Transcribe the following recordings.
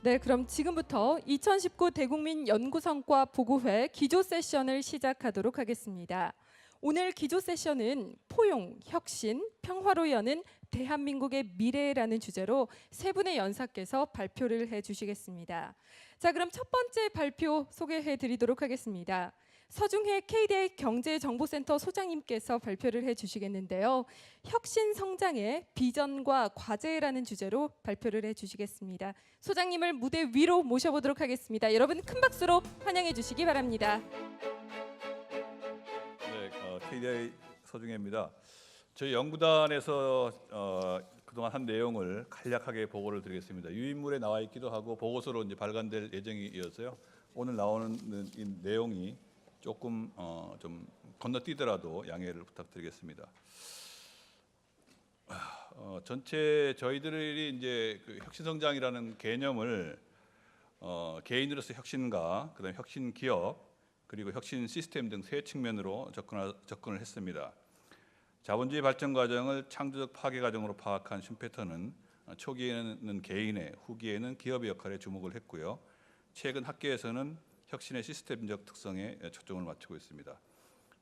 네, 그럼 지금부터 2019 대국민 연구성과 보고회 기조 세션을 시작하도록 하겠습니다. 오늘 기조 세션은 포용, 혁신, 평화로 여는 대한민국의 미래라는 주제로 세 분의 연사께서 발표를 해주시겠습니다. 자, 그럼 첫 번째 발표 소개해드리도록 하겠습니다. 서중혜 KDI 경제정보센터 소장님께서 발표를 해주시겠는데요. 혁신 성장의 비전과 과제라는 주제로 발표를 해주시겠습니다. 소장님을 무대 위로 모셔보도록 하겠습니다. 여러분 큰 박수로 환영해 주시기 바랍니다. 네, KDI 서중혜입니다. 저희 연구단에서 그동안 한 내용을 간략하게 보고를 드리겠습니다. 유인물에 나와 있기도 하고 보고서로 이제 발간될 예정이어서요. 오늘 나오는 이 내용이 조금 좀 건너뛰더라도 양해를 부탁드리겠습니다. 전체 저희들이 이제 그 혁신성장이라는 개념을 개인으로서 혁신가, 그다음에 혁신 기업, 그리고 혁신 시스템 등 세 측면으로 접근을 했습니다. 자본주의 발전 과정을 창조적 파괴 과정으로 파악한 슈페터는 초기에는 개인의, 후기에는 기업의 역할에 주목을 했고요. 최근 학계에서는 혁신의 시스템적 특성에 초점을 맞추고 있습니다.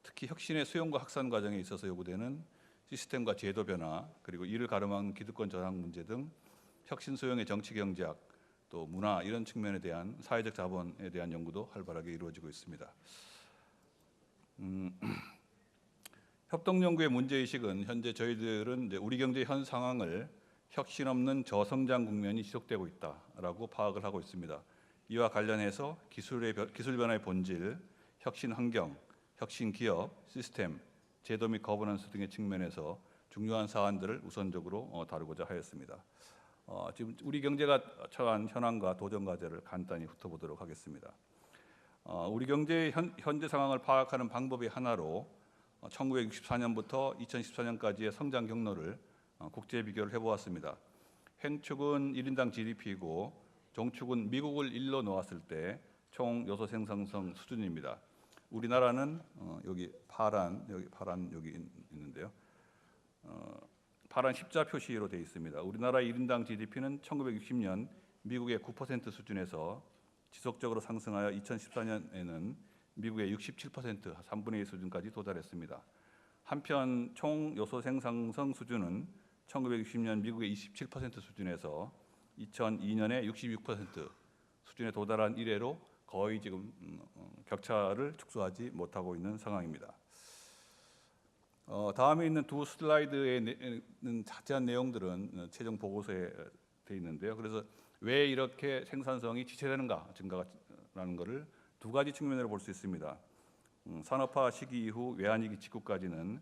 특히 혁신의 수용과 확산 과정에 있어서 요구되는 시스템과 제도 변화, 그리고 이를 가로막는 기득권 저항 문제 등 혁신 수용의 정치 경제학, 또 문화 이런 측면에 대한 사회적 자본에 대한 연구도 활발하게 이루어지고 있습니다. 협동연구의 문제의식은 현재 저희들은 이제 우리 경제 현 상황을 혁신 없는 저성장 국면이 지속되고 있다라고 파악을 하고 있습니다. 이와 관련해서 기술 변화의 본질, 혁신 환경, 혁신 기업, 시스템, 제도 및 거버넌스 등의 측면에서 중요한 사안들을 우선적으로 다루고자 하였습니다. 지금 우리 경제가 처한 현황과 도전 과제를 간단히 훑어보도록 하겠습니다. 우리 경제의 현재 상황을 파악하는 방법의 하나로 1964년부터 2014년까지의 성장 경로를 국제 비교를 해보았습니다. 행축은 1인당 GDP이고 종축은 미국을 1로 놓았을 때 총 요소 생산성 수준입니다. 우리나라는 여기 파란 여기 있는데요. 파란 십자 표시로 되어 있습니다. 우리나라 1인당 GDP는 1960년 미국의 9% 수준에서 지속적으로 상승하여 2014년에는 미국의 67%, 3분의 2 수준까지 도달했습니다. 한편 총 요소 생산성 수준은 1960년 미국의 27% 수준에서 2002년에 66% 수준에 도달한 이래로 거의 지금 격차를 축소하지 못하고 있는 상황입니다. 다음에 있는 두 슬라이드에 있는 자세한 내용들은 최종 보고서에 되어 있는데요. 그래서 왜 이렇게 생산성이 지체되는가, 증가라는 것을 두 가지 측면으로 볼 수 있습니다. 산업화 시기 이후 외환위기 직후까지는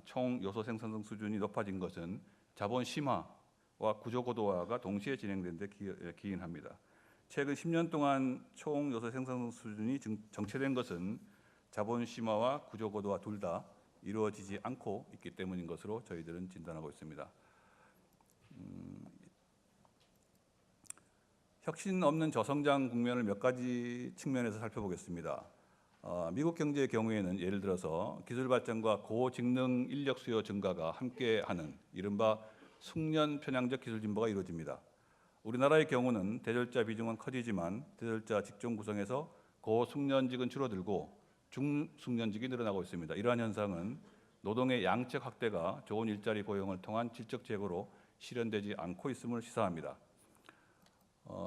총 요소 생산성 수준이 높아진 것은 자본 심화와 구조 고도화가 동시에 진행된 데 기인합니다. 최근 10년 동안 총 요소 생산성 수준이 정체된 것은 자본 심화와 구조 고도화 둘 다 이루어지지 않고 있기 때문인 것으로 저희들은 진단하고 있습니다. 혁신 없는 저성장 국면을 몇 가지 측면에서 살펴보겠습니다. 미국 경제의 경우에는 예를 들어서 기술 발전과 고직능 인력 수요 증가가 함께하는 이른바 숙련 편향적 기술 진보가 이루어집니다. 우리나라의 경우는 대졸자 비중은 커지지만 대졸자 직종 구성에서 고숙련직은 줄어들고 중숙련직이 늘어나고 있습니다. 이러한 현상은 노동의 양적 확대가 좋은 일자리 고용을 통한 질적 재고로 실현되지 않고 있음을 시사합니다.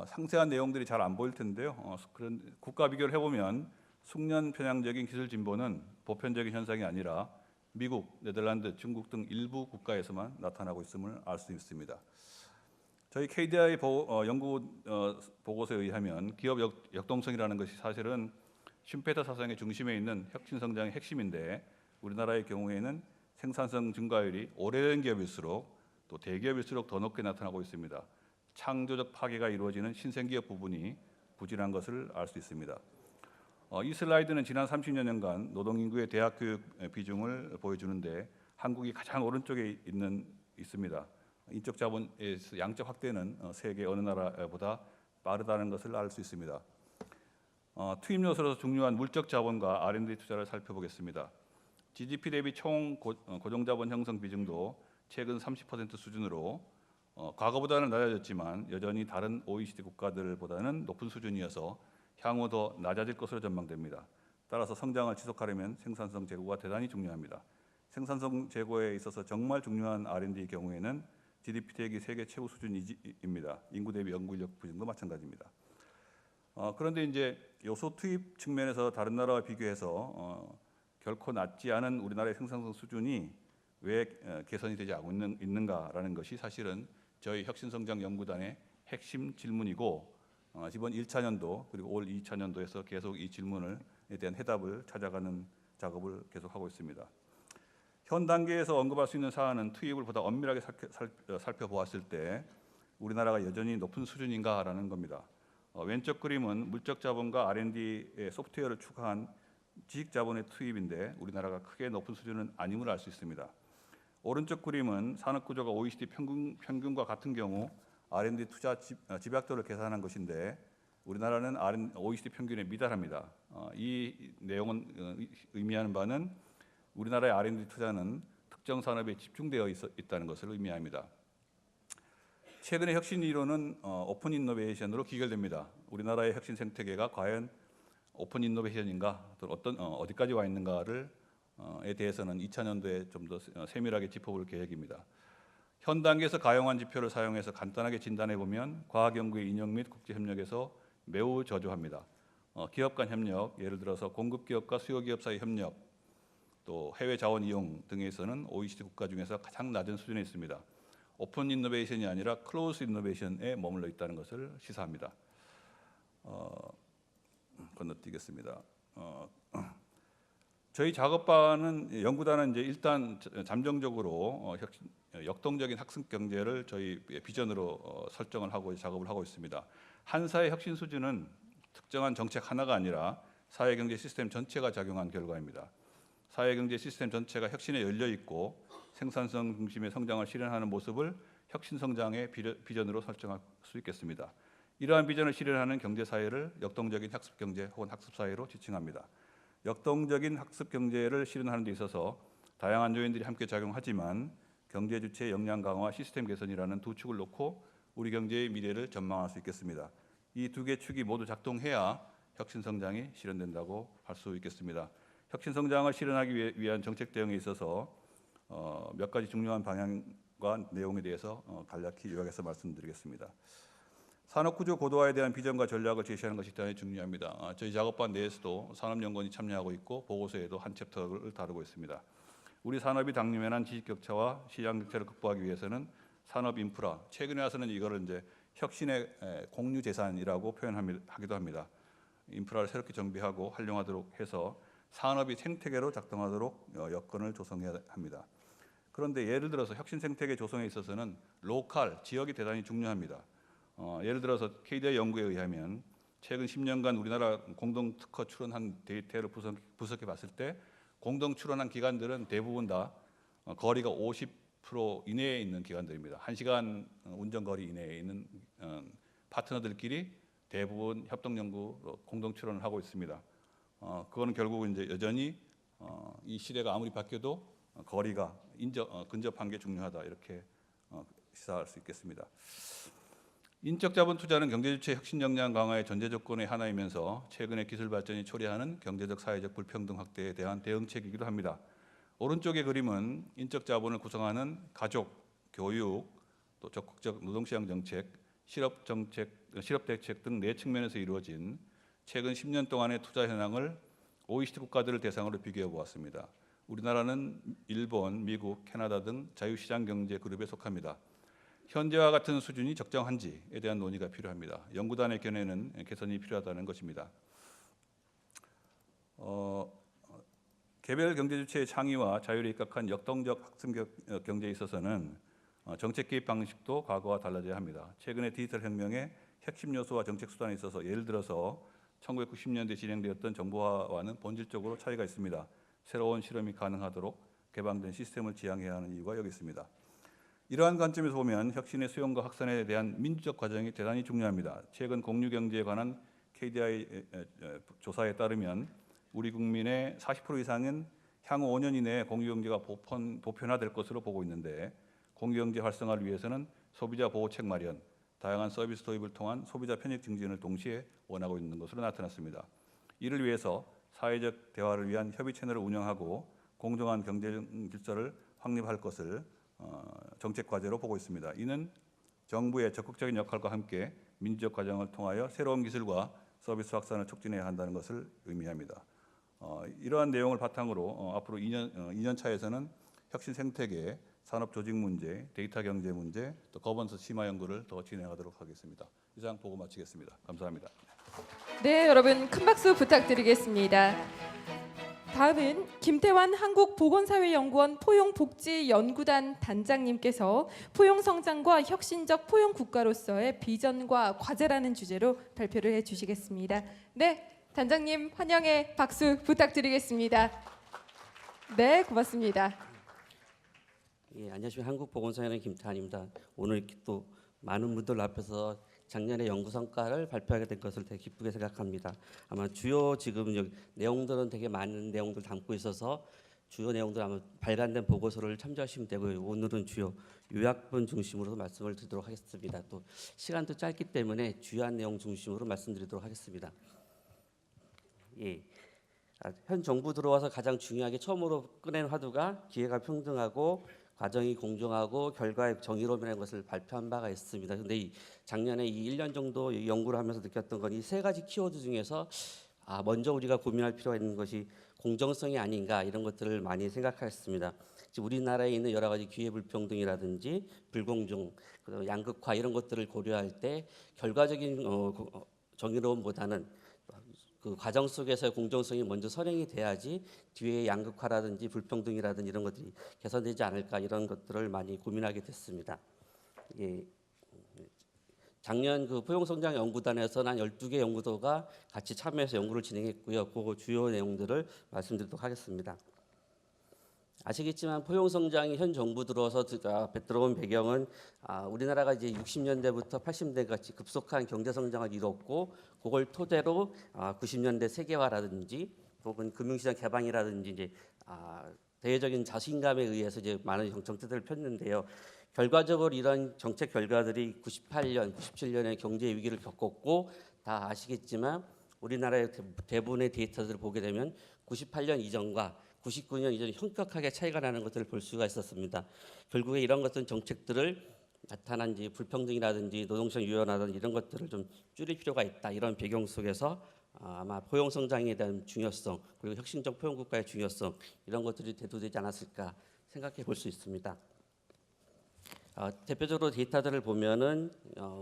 상세한 내용들이 잘 안 보일 텐데요. 그런 국가 비교를 해보면 숙련 편향적인 기술 진보는 보편적인 현상이 아니라 미국, 네덜란드, 중국 등 일부 국가에서만 나타나고 있음을 알 수 있습니다. 저희 KDI 연구 보고서에 의하면 기업 역동성이라는 것이 사실은 슈페터 사상의 중심에 있는 혁신 성장의 핵심인데 우리나라의 경우에는 생산성 증가율이 오래된 기업일수록 또 대기업일수록 더 높게 나타나고 있습니다. 창조적 파괴가 이루어지는 신생기업 부분이 부진한 것을 알 수 있습니다. 이 슬라이드는 지난 30여년간 노동인구의 대학 교육 비중을 보여주는데 한국이 가장 오른쪽에 있습니다. 인적 자본의 양적 확대는 세계 어느 나라보다 빠르다는 것을 알 수 있습니다. 투입 요소로서 중요한 물적 자본과 R&D 투자를 살펴보겠습니다. GDP 대비 총 고정자본 형성 비중도 최근 30% 수준으로 과거보다는 낮아졌지만 여전히 다른 OECD 국가들보다는 높은 수준이어서 향후 더 낮아질 것으로 전망됩니다. 따라서 성장을 지속하려면 생산성 제고가 대단히 중요합니다. 생산성 제고에 있어서 정말 중요한 R&D 경우에는 GDP 대비 세계 최고 수준입니다. 인구 대비 연구 인력 부진도 마찬가지입니다. 그런데 이제 요소 투입 측면에서 다른 나라와 비교해서 결코 낮지 않은 우리나라의 생산성 수준이 왜 개선이 되지 않고 있는가라는 것이 사실은 저희 혁신성장연구단의 핵심 질문이고 이번 1차년도 그리고 올 2차년도에서 계속 이 질문에 대한 해답을 찾아가는 작업을 계속하고 있습니다. 현 단계에서 언급할 수 있는 사안은 투입을 보다 엄밀하게 살펴보았을 때 우리나라가 여전히 높은 수준인가라는 겁니다. 왼쪽 그림은 물적 자본과 R&D의 소프트웨어를 추가한 지식 자본의 투입인데 우리나라가 크게 높은 수준은 아님을 알 수 있습니다. 오른쪽 그림은 산업 구조가 OECD 평균과 같은 경우 R&D 투자 집약도를 계산한 것인데 우리나라는 OECD 평균에 미달합니다. 이 내용은 의미하는 바는 우리나라의 R&D 투자는 특정 산업에 집중되어 있다는 것을 의미합니다. 최근의 혁신 이론은 오픈 인노베이션으로 기결됩니다. 우리나라의 혁신 생태계가 과연 오픈 인노베이션인가, 어디까지 와 있는가를 에 대해서는 2차년도에 좀 더 세밀하게 짚어볼 계획입니다. 현 단계에서 가용한 지표를 사용해서 간단하게 진단해 보면 과학 연구의 인형 및 국제 협력에서 매우 저조합니다. 기업 간 협력, 예를 들어서 공급 기업과 수요 기업 사이 협력, 또 해외 자원 이용 등에서는 OECD 국가 중에서 가장 낮은 수준에 있습니다. 오픈 인노베이션이 아니라 클로즈 인노베이션에 머물러 있다는 것을 시사합니다. 건너뛰겠습니다. 저희 작업반은 연구단은 이제 일단 잠정적으로 역동적인 학습 경제를 저희 비전으로 설정을 하고 작업을 하고 있습니다. 한 사회 혁신 수준은 특정한 정책 하나가 아니라 사회 경제 시스템 전체가 작용한 결과입니다. 사회 경제 시스템 전체가 혁신에 열려 있고 생산성 중심의 성장을 실현하는 모습을 혁신 성장의 비전으로 설정할 수 있겠습니다. 이러한 비전을 실현하는 경제 사회를 역동적인 학습 경제 혹은 학습 사회로 지칭합니다. 역동적인 학습 경제를 실현하는 데 있어서 다양한 요인들이 함께 작용하지만 경제 주체의 역량 강화와 시스템 개선이라는 두 축을 놓고 우리 경제의 미래를 전망할 수 있겠습니다. 이 두 개 축이 모두 작동해야 혁신 성장이 실현된다고 할 수 있겠습니다. 혁신 성장을 실현하기 위한 정책 대응에 있어서 몇 가지 중요한 방향과 내용에 대해서 간략히 요약해서 말씀드리겠습니다. 산업구조 고도화에 대한 비전과 전략을 제시하는 것이 대단히 중요합니다. 저희 작업반 내에서도 산업연구원이 참여하고 있고 보고서에도 한 챕터를 다루고 있습니다. 우리 산업이 당면한 지식격차와 시장격차를 극복하기 위해서는 산업 인프라, 최근에 와서는 이거를 이제 혁신의 공유재산이라고 표현하기도 합니다. 인프라를 새롭게 정비하고 활용하도록 해서 산업이 생태계로 작동하도록 여건을 조성해야 합니다. 그런데 예를 들어서 혁신 생태계 조성에 있어서는 로컬, 지역이 대단히 중요합니다. 예를 들어서 KDI 연구에 의하면 최근 10년간 우리나라 공동 특허 출원한 데이터를 분석해 봤을 때 공동 출원한 기관들은 대부분 다 거리가 50% 이내에 있는 기관들입니다. 1시간 운전 거리 이내에 있는 파트너들끼리 대부분 협동 연구 공동 출원을 하고 있습니다. 그거는 결국 이제 여전히 이 시대가 아무리 바뀌어도 거리가 근접한 게 중요하다 이렇게 시사할 수 있겠습니다. 인적 자본 투자는 경제 주체 혁신 역량 강화의 전제 조건의 하나이면서 최근의 기술 발전이 초래하는 경제적 사회적 불평등 확대에 대한 대응책이기도 합니다. 오른쪽의 그림은 인적 자본을 구성하는 가족, 교육, 또 적극적 노동시장 정책, 실업 대책 등 네 측면에서 이루어진 최근 10년 동안의 투자 현황을 OECD 국가들을 대상으로 비교해 보았습니다. 우리나라는 일본, 미국, 캐나다 등 자유시장 경제 그룹에 속합니다. 현재와 같은 수준이 적정한지에 대한 논의가 필요합니다. 연구단의 견해는 개선이 필요하다는 것입니다. 개별 경제 주체의 창의와 자유를 입각한 역동적 학습 경제에 있어서는 정책 개입 방식도 과거와 달라져야 합니다. 최근의 디지털 혁명의 핵심 요소와 정책 수단에 있어서 예를 들어서 1990년대 진행되었던 정보화와는 본질적으로 차이가 있습니다. 새로운 실험이 가능하도록 개방된 시스템을 지향해야 하는 이유가 여기 있습니다. 이러한 관점에서 보면 혁신의 수용과 확산에 대한 민주적 과정이 대단히 중요합니다. 최근 공유경제에 관한 KDI 조사에 따르면 우리 국민의 40% 이상은 향후 5년 이내에 공유경제가 보편화될 것으로 보고 있는데 공유경제 활성화를 위해서는 소비자 보호책 마련, 다양한 서비스 도입을 통한 소비자 편익 증진을 동시에 원하고 있는 것으로 나타났습니다. 이를 위해서 사회적 대화를 위한 협의 채널을 운영하고 공정한 경쟁 질서를 확립할 것을 정책 과제로 보고 있습니다. 이는 정부의 적극적인 역할과 함께 민주적 과정을 통하여 새로운 기술과 서비스 확산을 촉진해야 한다는 것을 의미합니다. 이러한 내용을 바탕으로 앞으로 2년 차에서는 혁신 생태계, 산업 조직 문제, 데이터 경제 문제, 또 거버넌스 심화 연구를 더 진행하도록 하겠습니다. 이상 보고 마치겠습니다. 감사합니다. 네, 여러분 큰 박수 부탁드리겠습니다. 다음은 김태환 한국보건사회연구원 포용복지연구단 단장님께서 포용성장과 혁신적 포용국가로서의 비전과 과제라는 주제로 발표를 해주시겠습니다. 네, 단장님 환영의 박수 부탁드리겠습니다. 네, 고맙습니다. 예, 안녕하십니까. 한국보건사회는 김태환입니다. 오늘 이렇게 또 많은 분들 앞에서 작년에 연구 성과를 발표하게 된 것을 되게 기쁘게 생각합니다. 아마 주요 지금 여기 내용들은 되게 많은 내용들 담고 있어서 주요 내용들 아마 발간된 보고서를 참조하시면 되고요. 오늘은 주요 요약본 중심으로 말씀을 드리도록 하겠습니다. 또 시간도 짧기 때문에 주요한 내용 중심으로 말씀드리도록 하겠습니다. 예. 현 정부 들어와서 가장 중요하게 처음으로 꺼낸 화두가 기회가 평등하고 과정이 공정하고 결과의 정의로움이라는 것을 발표한 바가 있습니다. 그런데 작년에 이 1년 정도 연구를 하면서 느꼈던 건 이 세 가지 키워드 중에서 먼저 우리가 고민할 필요가 있는 것이 공정성이 아닌가 이런 것들을 많이 생각했습니다. 우리나라에 있는 여러 가지 기회 불평등이라든지 불공정, 양극화 이런 것들을 고려할 때 결과적인 정의로움보다는 그 과정 속에서의 공정성이 먼저 선행이 돼야지 뒤에 양극화라든지 불평등이라든지 이런 것들이 개선되지 않을까 이런 것들을 많이 고민하게 됐습니다. 예. 작년 그 포용성장연구단에서는 한 12개 연구소가 같이 참여해서 연구를 진행했고요. 그 주요 내용들을 말씀드리도록 하겠습니다. 아시겠지만 포용성장이 현 정부 들어서 들어온 배경은 우리나라가 이제 60년대부터 80년대까지 급속한 경제성장을 이뤘고 그걸 토대로 90년대 세계화라든지 혹은 금융시장 개방이라든지 이제 대외적인 자신감에 의해서 이제 많은 정책들을 폈는데요. 결과적으로 이런 정책 결과들이 98년, 97년에 경제 위기를 겪었고 다 아시겠지만 우리나라의 대부분의 데이터들을 보게 되면 98년 이전과 99년 이전이 현격하게 차이가 나는 것들을 볼 수가 있었습니다. 결국에 이런 것은 정책들을 나타난 불평등이라든지 노동시장 유연화라든지 이런 것들을 좀 줄일 필요가 있다. 이런 배경 속에서 아마 포용성장에 대한 중요성 그리고 혁신적 포용국가의 중요성 이런 것들이 대두되지 않았을까 생각해 볼 수 있습니다. 대표적으로 데이터들을 보면은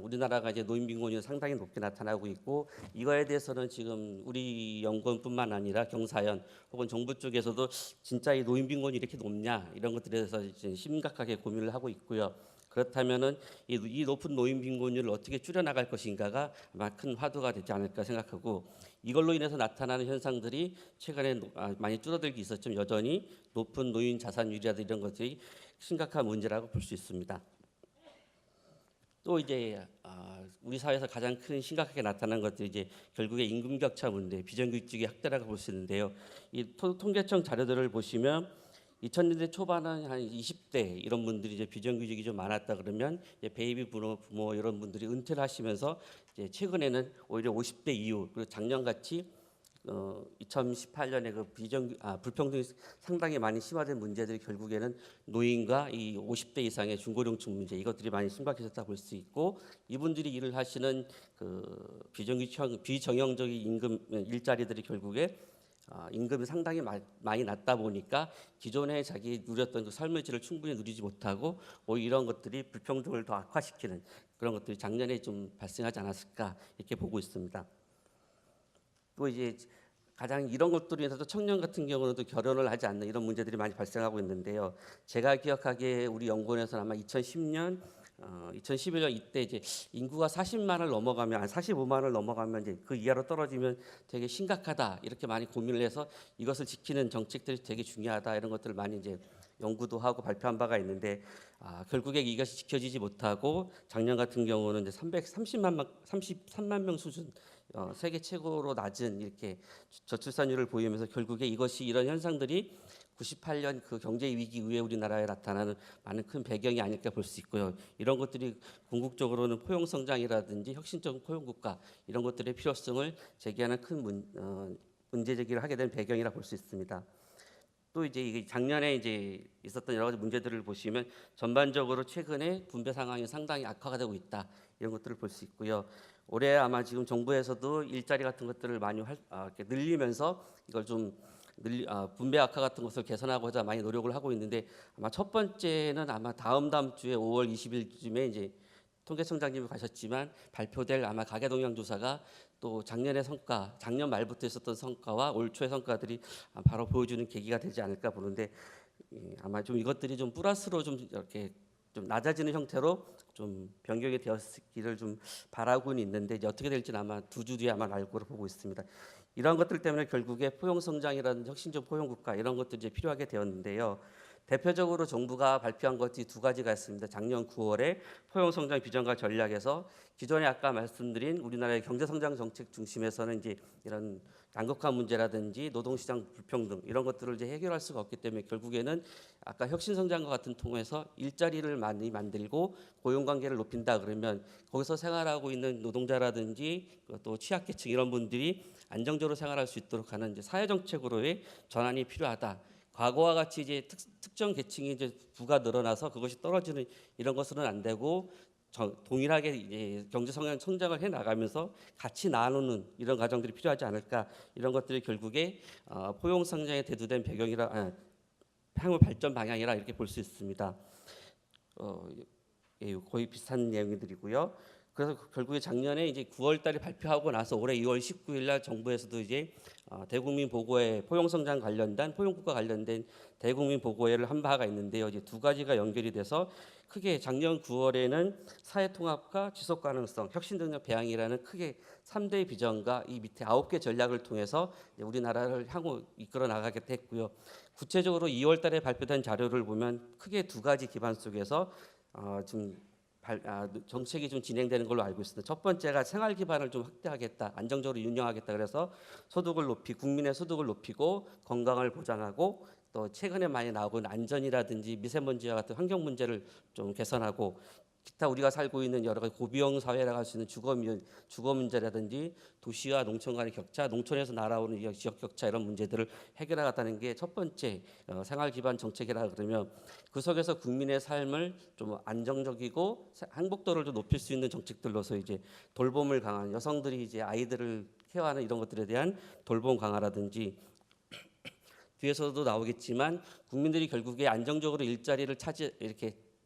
우리나라가 이제 노인 빈곤이 상당히 높게 나타나고 있고 이거에 대해서는 지금 우리 연구원뿐만 아니라 경사연 혹은 정부 쪽에서도 진짜 이 노인 빈곤이 이렇게 높냐 이런 것들에 대해서 이제 심각하게 고민을 하고 있고요. 그렇다면은 이 높은 노인 빈곤율을 어떻게 줄여나갈 것인가가 아마 큰 화두가 되지 않을까 생각하고 이걸로 인해서 나타나는 현상들이 최근에 많이 줄어들기 있었지만 여전히 높은 노인 자산율이라든지 이런 것들이 심각한 문제라고 볼 수 있습니다. 또 이제 우리 사회에서 가장 큰 심각하게 나타난 것들이 이제 결국에 임금 격차 문제, 비정규직의 확대라고 볼 수 있는데요. 이 통계청 자료들을 보시면 2000년대 초반은 한 20대 이런 분들이 이제 비정규직이 좀 많았다 그러면 이제 베이비 부모 이런 분들이 은퇴를 하시면서 이제 최근에는 오히려 50대 이후 그리고 작년 같이 2018년에 그 불평등이 상당히 많이 심화된 문제들이 결국에는 노인과 이 50대 이상의 중고령층 문제 이것들이 많이 심각해졌다 볼 수 있고 이분들이 일을 하시는 그 비정형적인 임금 일자리들이 결국에 임금이 상당히 많이 낮다 보니까 기존에 자기 누렸던 그 삶의 질을 충분히 누리지 못하고 오히려 이런 것들이 불평등을 더 악화시키는 그런 것들이 작년에 좀 발생하지 않았을까 이렇게 보고 있습니다. 또 이제 가장 이런 것들로 인해서 청년 같은 경우는 결혼을 하지 않는 이런 문제들이 많이 발생하고 있는데요. 제가 기억하기에 우리 연구원에서는 아마 2010년, 2011년 이때 이제 인구가 40만을 넘어가면 45만을 넘어가면 이제 그 이하로 떨어지면 되게 심각하다 이렇게 많이 고민을 해서 이것을 지키는 정책들이 되게 중요하다 이런 것들을 많이 이제 연구도 하고 발표한 바가 있는데 결국에 이것이 지켜지지 못하고 작년 같은 경우는 이제 33만 명 수준 세계 최고로 낮은 이렇게 저출산율을 보이면서 결국에 이것이 이런 현상들이 98년 그 경제 위기 이후에 우리나라에 나타나는 많은 큰 배경이 아닐까 볼 수 있고요. 이런 것들이 궁극적으로는 포용 성장이라든지 혁신적 포용 국가 이런 것들의 필요성을 제기하는 큰 문제 제기를 하게 된 배경이라 볼 수 있습니다. 또 이제 이게 작년에 이제 있었던 여러 가지 문제들을 보시면 전반적으로 최근에 분배 상황이 상당히 악화가 되고 있다 이런 것들을 볼 수 있고요. 올해 아마 지금 정부에서도 일자리 같은 것들을 많이 이렇게 늘리면서 이걸 좀 분배 악화 같은 것을 개선하고자 많이 노력을 하고 있는데 아마 첫 번째는 아마 다음 주에 5월 20일쯤에 이제 통계청장님이 가셨지만 발표될 아마 가계동향 조사가 또 작년의 성과, 작년 말부터 있었던 성과와 올 초의 성과들이 바로 보여주는 계기가 되지 않을까 보는데 아마 좀 이것들이 좀 플러스로 좀 이렇게 좀 낮아지는 형태로 좀 변경이 되었기를 좀 바라고는 있는데 이제 어떻게 될지는 아마 2주 뒤에 아마 알 거로 보고 있습니다. 이런 것들 때문에 결국에 포용 성장이라든지 혁신적 포용 국가 이런 것도 이제 필요하게 되었는데요. 대표적으로 정부가 발표한 것이 2가지가 있습니다. 작년 9월에 포용 성장 비전과 전략에서 기존에 아까 말씀드린 우리나라의 경제 성장 정책 중심에서는 이제 이런 양극화 문제라든지 노동시장 불평등 이런 것들을 이제 해결할 수가 없기 때문에 결국에는 아까 혁신 성장과 같은 통해서 일자리를 많이 만들고 고용 관계를 높인다 그러면 거기서 생활하고 있는 노동자라든지 또 취약계층 이런 분들이 안정적으로 생활할 수 있도록 하는 이제 사회 정책으로의 전환이 필요하다. 과거와 같이 이제 특정 계층이 이제 부가 늘어나서 그것이 떨어지는 이런 것은 안 되고 동일하게 이제 경제 성장을 해 나가면서 같이 나누는 이런 과정들이 필요하지 않을까 이런 것들이 결국에 포용 성장에 대두된 배경이라 향후 발전 방향이라 이렇게 볼 수 있습니다. 거의 비슷한 내용들이고요. 그래서 결국에 작년에 이제 9월달에 발표하고 나서 올해 2월 19일날 정부에서도 이제 대국민 보고회 포용성장 관련된 포용국가 관련된 대국민 보고회를 한 바가 있는데요. 이제 2가지가 연결이 돼서 크게 작년 9월에는 사회통합과 지속가능성, 혁신능력 배양이라는 크게 3대 비전과 이 밑에 9개 전략을 통해서 우리나라를 향후 이끌어 나가게 됐고요. 구체적으로 2월달에 발표된 자료를 보면 크게 2가지 기반 속에서 좀 정책이 좀 진행되는 걸로 알고 있습니다. 첫 번째가 생활 기반을 좀 확대하겠다, 안정적으로 운영하겠다. 그래서 국민의 소득을 높이고 건강을 보장하고 또 최근에 많이 나오고 있는 안전이라든지 미세먼지와 같은 환경 문제를 좀 개선하고 기타 우리가 살고 있는 여러 가지 고비용 사회라고 할 수 있는 주거 문제라든지 도시와 농촌 간의 격차, 농촌에서 날아오는 지역 격차 이런 문제들을 해결하겠다는 게 첫 번째 생활 기반 정책이라 그러면 그 속에서 국민의 삶을 좀 안정적이고 행복도를 좀 높일 수 있는 정책들로서 이제 돌봄을 강화하는 여성들이 이제 아이들을 케어하는 이런 것들에 대한 돌봄 강화라든지 뒤에서도 나오겠지만 국민들이 결국에 안정적으로 일자리를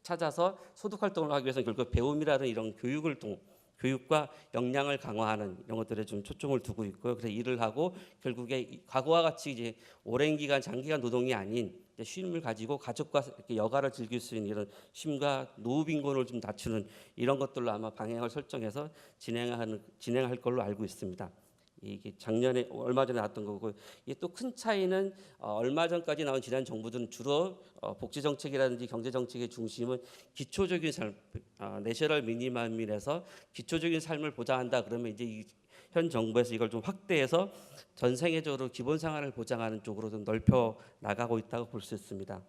찾아서 소득 활동을 하기 위해서는 결국 배움이라는 이런 교육과 역량을 강화하는 이런 것들에 좀 초점을 두고 있고요. 그래서 일을 하고 결국에 과거와 같이 이제 오랜 기간 장기간 노동이 아닌 쉼을 가지고 가족과 이렇게 여가를 즐길 수 있는 이런 쉼과 노후 빈곤을 좀 낮추는 이런 것들로 아마 방향을 설정해서 진행할 걸로 알고 있습니다. 이게 작년에 얼마 전에 나왔던 거고 이게 또 큰 차이는 얼마 전까지 나온 지난 정부들은 주로 복지 정책이라든지 경제 정책의 중심은 기초적인 삶, 내셔널 미니멈이라서 기초적인 삶을 보장한다 그러면 이제 현 정부에서 이걸 좀 확대해서 전 세계적으로 기본 생활을 보장하는 쪽으로 좀 넓혀 나가고 있다고 볼 수 있습니다.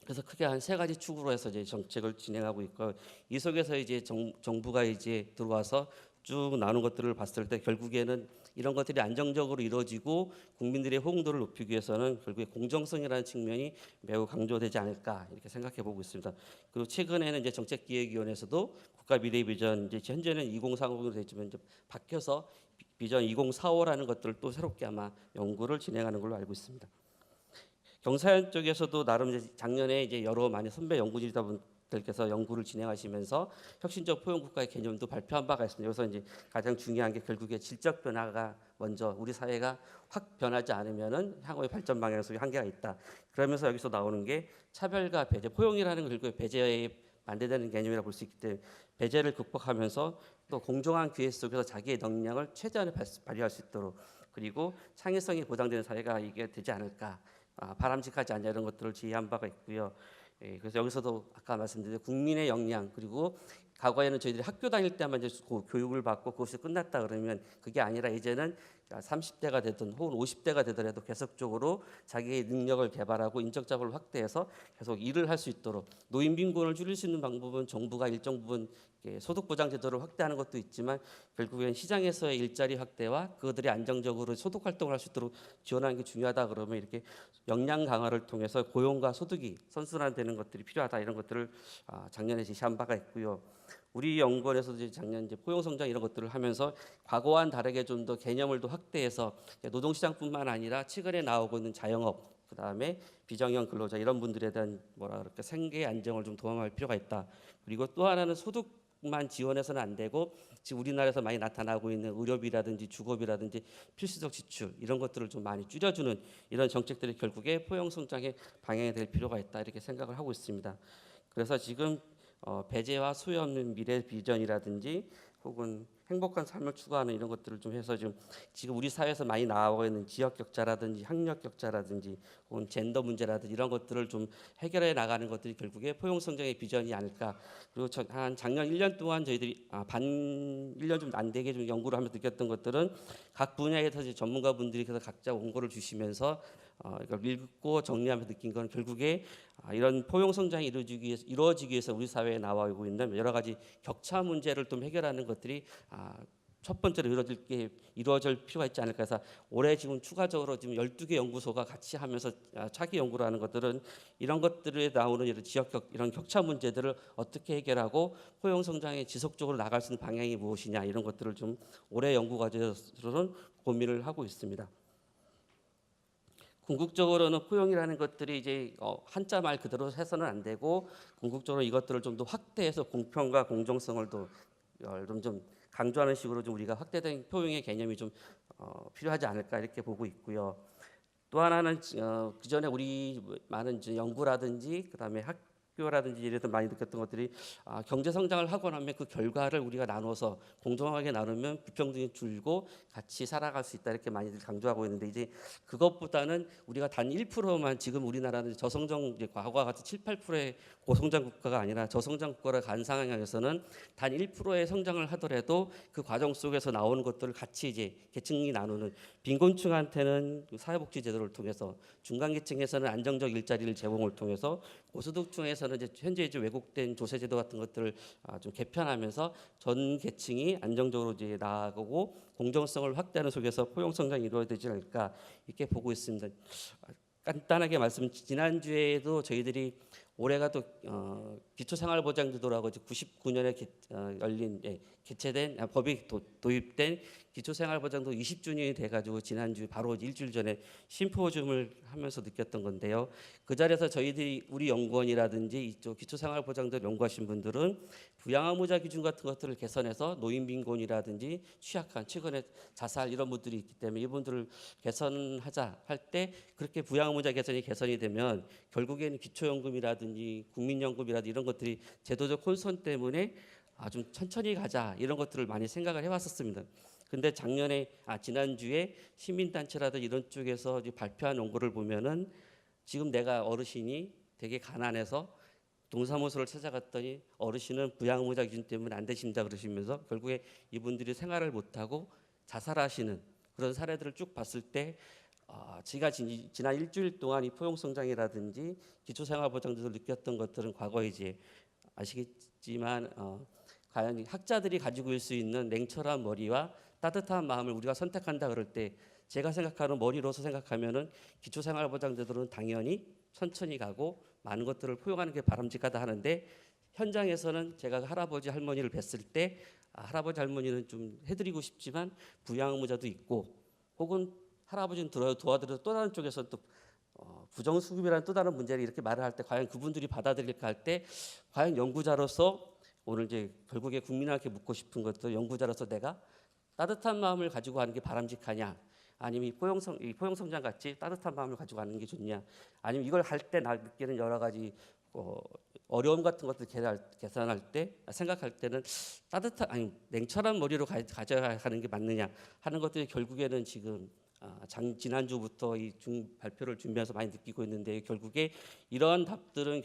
그래서 크게 한 3가지 축으로 해서 이제 정책을 진행하고 있고 이 속에서 이제 정부가 이제 들어와서 쭉 나눈 것들을 봤을 때 결국에는 이런 것들이 안정적으로 이루어지고 국민들의 호응도를 높이기 위해서는 결국에 공정성이라는 측면이 매우 강조되지 않을까 이렇게 생각해 보고 있습니다. 그리고 최근에는 이제 정책기획위원회에서도 국가 미래 비전 이제 현재는 2030으로 되지만 이제 바뀌어서 비전 2045라는 것들을 또 새롭게 아마 연구를 진행하는 걸로 알고 있습니다. 경사연 쪽에서도 나름 이제 작년에 이제 여러 많이 선배 연구진들께서 연구를 진행하시면서 혁신적 포용 국가의 개념도 발표한 바가 있습니다. 여기서 이제 가장 중요한 게 결국에 질적 변화가 먼저 우리 사회가 확 변하지 않으면은 향후의 발전 방향에서 한계가 있다. 그러면서 여기서 나오는 게 차별과 배제, 포용이라는 건 결국에 배제에 반대되는 개념이라 볼 수 있기 때문에 배제를 극복하면서 또 공정한 기회 속에서 자기의 역량을 최대한에 발휘할 수 있도록 그리고 창의성이 보장되는 사회가 이게 되지 않을까. 바람직하지 않냐 이런 것들을 제의한 바가 있고요. 예, 그래서 여기서도 아까 말씀드린 국민의 역량 그리고 과거에는 저희들이 학교 다닐 때만 이제 교육을 받고 그것이 끝났다 그러면 그게 아니라 이제는 30대가 되든 혹은 50대가 되더라도 계속적으로 자기의 능력을 개발하고 인적 자본을 확대해서 계속 일을 할 수 있도록 노인 빈곤을 줄일 수 있는 방법은 정부가 일정 부분 소득 보장 제도를 확대하는 것도 있지만 결국엔 시장에서의 일자리 확대와 그들이 안정적으로 소득 활동을 할 수 있도록 지원하는 게 중요하다 그러면 이렇게 역량 강화를 통해서 고용과 소득이 선순환되는 것들이 필요하다 이런 것들을 작년에 제시한 바가 있고요. 우리 연구원에서도 이제 작년 이제 포용 성장 이런 것들을 하면서 과거와는 다르게 좀 더 개념을 더 확대해서 노동시장뿐만 아니라 최근에 나오고 있는 자영업 그다음에 비정형 근로자 이런 분들에 대한 뭐라 그럴까 생계 안정을 좀 도모할 필요가 있다. 그리고 또 하나는 소득만 지원해서는 안 되고 지금 우리나라에서 많이 나타나고 있는 의료비라든지 주거비라든지 필수적 지출 이런 것들을 좀 많이 줄여주는 이런 정책들이 결국에 포용 성장의 방향이 될 필요가 있다 이렇게 생각을 하고 있습니다. 그래서 지금 배제와 소외 없는 미래 비전이라든지 혹은 행복한 삶을 추구하는 이런 것들을 좀 해서 지금 우리 사회에서 많이 나오고 있는 지역 격차라든지 학력 격차라든지 혹은 젠더 문제라든지 이런 것들을 좀 해결해 나가는 것들이 결국에 포용 성장의 비전이 아닐까. 그리고 한 작년 1년 동안 저희들이 반 1년 좀 안 되게 좀 연구를 하면서 느꼈던 것들은 각 분야에서 이제 전문가분들이 그래서 각자 원고를 주시면서 이걸 읽고 정리하면서 느낀 건 결국에 이런 포용 성장이 이루어지기 위해서 우리 사회에 나와오고 있는 여러 가지 격차 문제를 좀 해결하는 것들이 첫 번째로 이루어질 필요가 있지 않을까 해서 올해 지금 추가적으로 지금 12개 연구소가 같이 하면서 차기 연구를 하는 것들은 이런 것들에 나오는 이런 이런 격차 문제들을 어떻게 해결하고 포용 성장에 지속적으로 나갈 수 있는 방향이 무엇이냐 이런 것들을 좀 올해 연구 과제로는 고민을 하고 있습니다. 궁극적으로는 포용이라는 것들이 이제 한자 말 그대로 해서는 안 되고 궁극적으로 이것들을 좀 더 확대해서 공평과 공정성을 좀 강조하는 식으로 좀 우리가 확대된 포용의 개념이 좀 필요하지 않을까 이렇게 보고 있고요. 또 하나는 그전에 우리 많은 이제 연구라든지 그다음에 학교라든지 이래서 많이 느꼈던 것들이 경제 성장을 하고 나면 그 결과를 우리가 나눠서 공정하게 나누면 불평등이 줄고 같이 살아갈 수 있다 이렇게 많이들 강조하고 있는데 이제 그것보다는 우리가 단 1%만 지금 우리나라는 저성장 이제 과거와 같이 7, 8%의 고성장 국가가 아니라 저성장 국가를 간 상황에서는 단 1%의 성장을 하더라도 그 과정 속에서 나오는 것들을 같이 이제 계층이 나누는 빈곤층한테는 사회복지 제도를 통해서 중간계층에서는 안정적 일자리를 제공을 통해서 고소득층에서는 이제 현재 이제 왜곡된 조세제도 같은 것들을 좀 개편하면서 전 계층이 안정적으로 이제 나아가고 공정성을 확대하는 속에서 포용 성장이 이루어지지 않을까 이렇게 보고 있습니다. 간단하게 지난주에도 저희들이 올해가 또 기초생활보장제도라고 99년에 개최된 법이 도입된 기초생활보장도 20주년이 돼가지고 지난주 바로 일주일 전에 심포지움을 하면서 느꼈던 건데요. 그 자리에서 저희들이 우리 연구원이라든지 이쪽 기초생활보장도 연구하신 분들은 부양의무자 기준 같은 것들을 개선해서 노인 빈곤이라든지 취약한 최근에 자살 이런 분들이 있기 때문에 이분들을 개선하자 할 때 그렇게 부양의무자 개선이 되면 결국에는 기초연금이라든지 국민연금이라든지 이런 것들이 제도적 혼선 때문에 좀 천천히 가자 이런 것들을 많이 생각을 해왔었습니다. 근데 지난주에 시민단체라든지 이런 쪽에서 이제 발표한 연구를 보면은 지금 내가 어르신이 되게 가난해서 동사무소를 찾아갔더니 어르신은 부양의무자 기준 때문에 안 되신다 그러시면서 결국에 이분들이 생활을 못하고 자살하시는 그런 사례들을 쭉 봤을 때 제가 지난 일주일 동안 이 포용성장이라든지 기초생활보장제도를 느꼈던 것들은 과거에 이제 아시겠지만 과연 학자들이 가지고 있을 수 있는 냉철한 머리와 따뜻한 마음을 우리가 선택한다 그럴 때 제가 생각하는 머리로서 생각하면은 기초생활보장제도는 당연히 천천히 가고 많은 것들을 포용하는 게 바람직하다 하는데 현장에서는 제가 할아버지 할머니를 뵀을 때 할아버지 할머니는 좀 해드리고 싶지만 부양의무자도 있고 혹은 할아버지는 도와드려서 또 다른 쪽에서 또 부정수급이라는 또 다른 문제를 이렇게 말을 할 때 과연 그분들이 받아들일까 할 때 과연 연구자로서 오늘 이제 결국에 국민한테 묻고 싶은 것도 연구자로서 내가 따뜻한 마음을 가지고 하는 게 바람직하냐 아니면 이 포용성장 같이 따뜻한 마음을 가지고 하는 게 좋냐 아니면 이걸 할 때 나 느끼는 여러 가지 어려움 같은 것들 계산할 때 생각할 때는 냉철한 머리로 가져가는 게 맞느냐 하는 것들이 결국에는 지금 지난주부터 발표를 준비해서 많이 느끼고 있는데 결국에 이런 답들은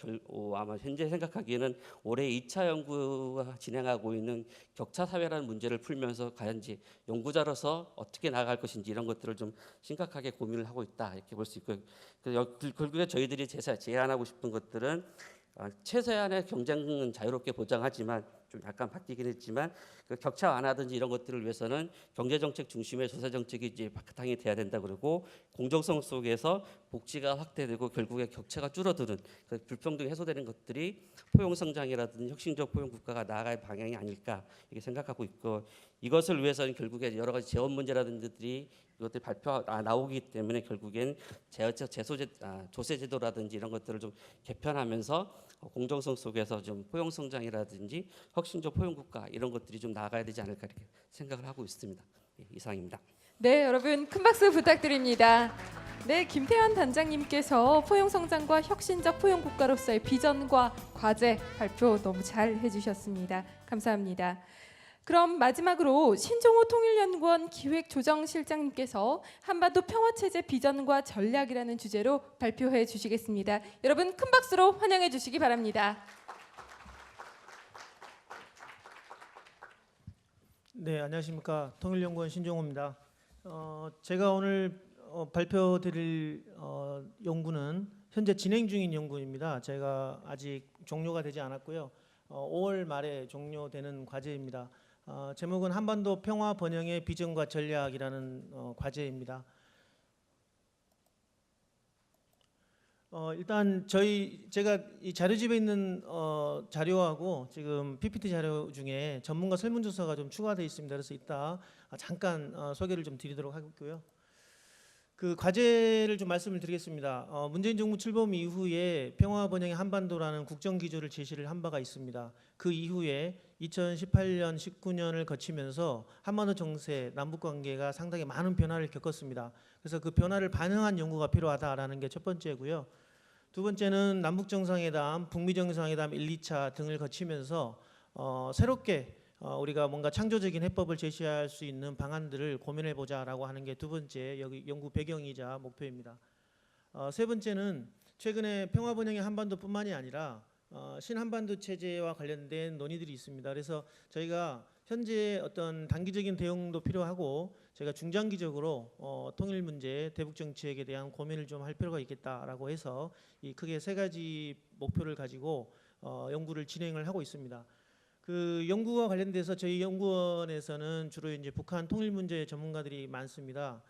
아마 현재 생각하기에는 올해 2차 연구가 진행하고 있는 격차 사회라는 문제를 풀면서 과연 이제 연구자로서 어떻게 나아갈 것인지 이런 것들을 좀 심각하게 고민을 하고 있다 이렇게 볼 수 있고요. 그래서 결국에 저희들이 제안하고 싶은 것들은 최소한의 경쟁은 자유롭게 보장하지만 좀 약간 바뀌긴 했지만 그 격차 완화든지 이런 것들을 위해서는 경제 정책 중심의 조세 정책이 이제 바탕이 돼야 된다 그러고 공정성 속에서 복지가 확대되고 결국에 격차가 줄어드는 그 불평등이 해소되는 것들이 포용 성장이라든지 혁신적 포용 국가가 나아갈 방향이 아닐까 이렇게 생각하고 있고 이것을 위해서는 결국에 여러 가지 재원 문제라든지 이것들이 나오기 때문에 결국엔 조세 제도라든지 이런 것들을 좀 개편하면서 공정성 속에서 좀 포용 성장이라든지 혁신적 포용 국가 이런 것들이 좀 나아가야 되지 않을까 이렇게 생각을 하고 있습니다. 이상입니다. 네, 여러분 큰 박수 부탁드립니다. 네, 김태환 단장님께서 포용 성장과 혁신적 포용 국가로서의 비전과 과제 발표 너무 잘 해주셨습니다. 감사합니다. 그럼 마지막으로 신종호 통일연구원 기획조정실장님께서 한반도 평화체제 비전과 전략이라는 주제로 발표해 주시겠습니다. 여러분 큰 박수로 환영해 주시기 바랍니다. 네, 안녕하십니까. 통일연구원 신종호입니다. 제가 오늘 발표드릴 연구는 현재 진행 중인 연구입니다. 제가 아직 종료가 되지 않았고요. 5월 말에 종료되는 과제입니다. 제목은 한반도 평화 번영의 비전과 전략이라는 과제입니다. 일단 제가 이 자료집에 있는 자료하고 지금 PPT 자료 중에 전문가 설문조사가 좀 추가되어 있습니다. 그래서 이따 잠깐 소개를 좀 드리도록 하겠고요. 그 과제를 좀 말씀을 드리겠습니다. 문재인 정부 출범 이후에 평화 번영의 한반도라는 국정 기조를 제시를 한 바가 있습니다. 그 이후에 2018년, 19년을 거치면서 한반도 정세, 남북 관계가 상당히 많은 변화를 겪었습니다. 그래서 그 변화를 반영한 연구가 필요하다라는 게 첫 번째고요. 두 번째는 남북 정상회담, 북미 정상회담 1, 2차 등을 거치면서 새롭게 우리가 뭔가 창조적인 해법을 제시할 수 있는 방안들을 고민해 보자라고 하는 게 두 번째 여기 연구 배경이자 목표입니다. 세 번째는 최근에 평화 번영의 한반도뿐만이 아니라 신한반도 체제와 관련된 논의들이 있습니다. 그래서 저희가 현재 어떤 단기적인 대응도 필요하고 저희가 중장기적으로 통일 문제, 대북 정책에 대한 고민을 좀 할 필요가 있겠다라고 해서 이 크게 세 가지 목표를 가지고 연구를 진행을 하고 있습니다. 그 연구와 관련돼서 저희 연구원에서는 주로 이제 북한 통일 문제 전문가들이 많습니다.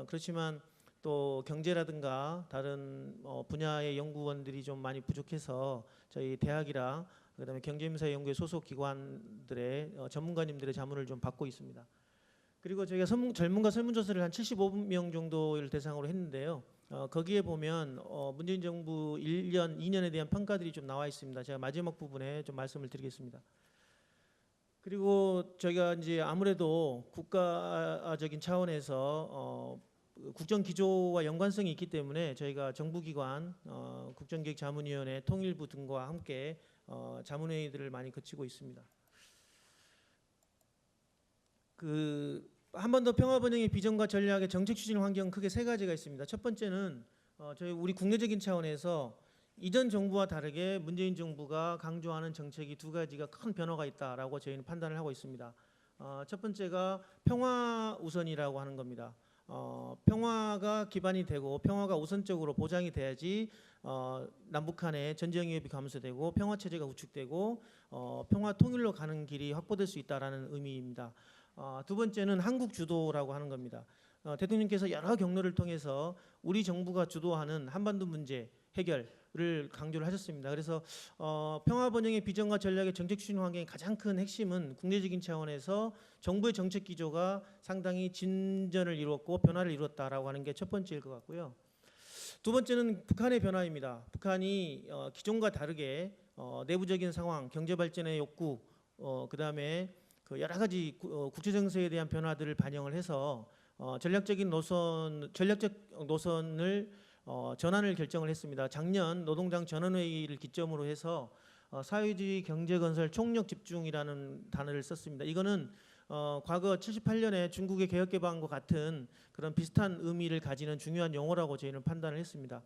그렇지만 또 경제라든가 다른 분야의 연구원들이 좀 많이 부족해서 저희 대학이랑 그다음에 경제민사연구회 소속 기관들의 전문가님들의 자문을 좀 받고 있습니다. 그리고 저희가 전문가 설문조사를 한 75명 정도를 대상으로 했는데요. 거기에 보면 문재인 정부 1년, 2년에 대한 평가들이 좀 나와 있습니다. 제가 마지막 부분에 좀 말씀을 드리겠습니다. 그리고 저희가 이제 아무래도 국가적인 차원에서 국정 기조와 연관성이 있기 때문에 저희가 정부기관, 국정기획자문위원회, 통일부 등과 함께 자문회의들을 많이 거치고 있습니다. 그 한반도 평화 번영의 비전과 전략의 정책 추진 환경 크게 세 가지가 있습니다. 첫 번째는 저희 우리 국내적인 차원에서 이전 정부와 다르게 문재인 정부가 강조하는 정책이 두 가지가 큰 변화가 있다라고 저희는 판단을 하고 있습니다. 첫 번째가 평화 우선이라고 하는 겁니다. 평화가 기반이 되고 평화가 우선적으로 보장이 돼야지 남북한의 전쟁 위협이 감소되고 평화 체제가 구축되고 평화 통일로 가는 길이 확보될 수 있다라는 의미입니다. 두 번째는 한국 주도라고 하는 겁니다. 대통령께서 여러 경로를 통해서 우리 정부가 주도하는 한반도 문제 해결을 강조를 하셨습니다. 그래서 평화 번영의 비전과 전략의 정책 추진 환경의 가장 큰 핵심은 국내적인 차원에서 정부의 정책 기조가 상당히 진전을 이루었고 변화를 이루었다라고 하는 게 첫 번째일 것 같고요. 두 번째는 북한의 변화입니다. 북한이 기존과 다르게 내부적인 상황, 경제 발전의 욕구, 그다음에 그 여러 가지 국제 정세에 대한 변화들을 반영을 해서 전략적 노선을 전환을 결정을 했습니다. 작년 노동당 전원회의를 기점으로 해서 사회주의 경제건설 총력 집중이라는 단어를 썼습니다. 이거는 과거 78년에 중국의 개혁개방과 같은 그런 비슷한 의미를 가지는 중요한 용어라고 저희는 판단을 했습니다.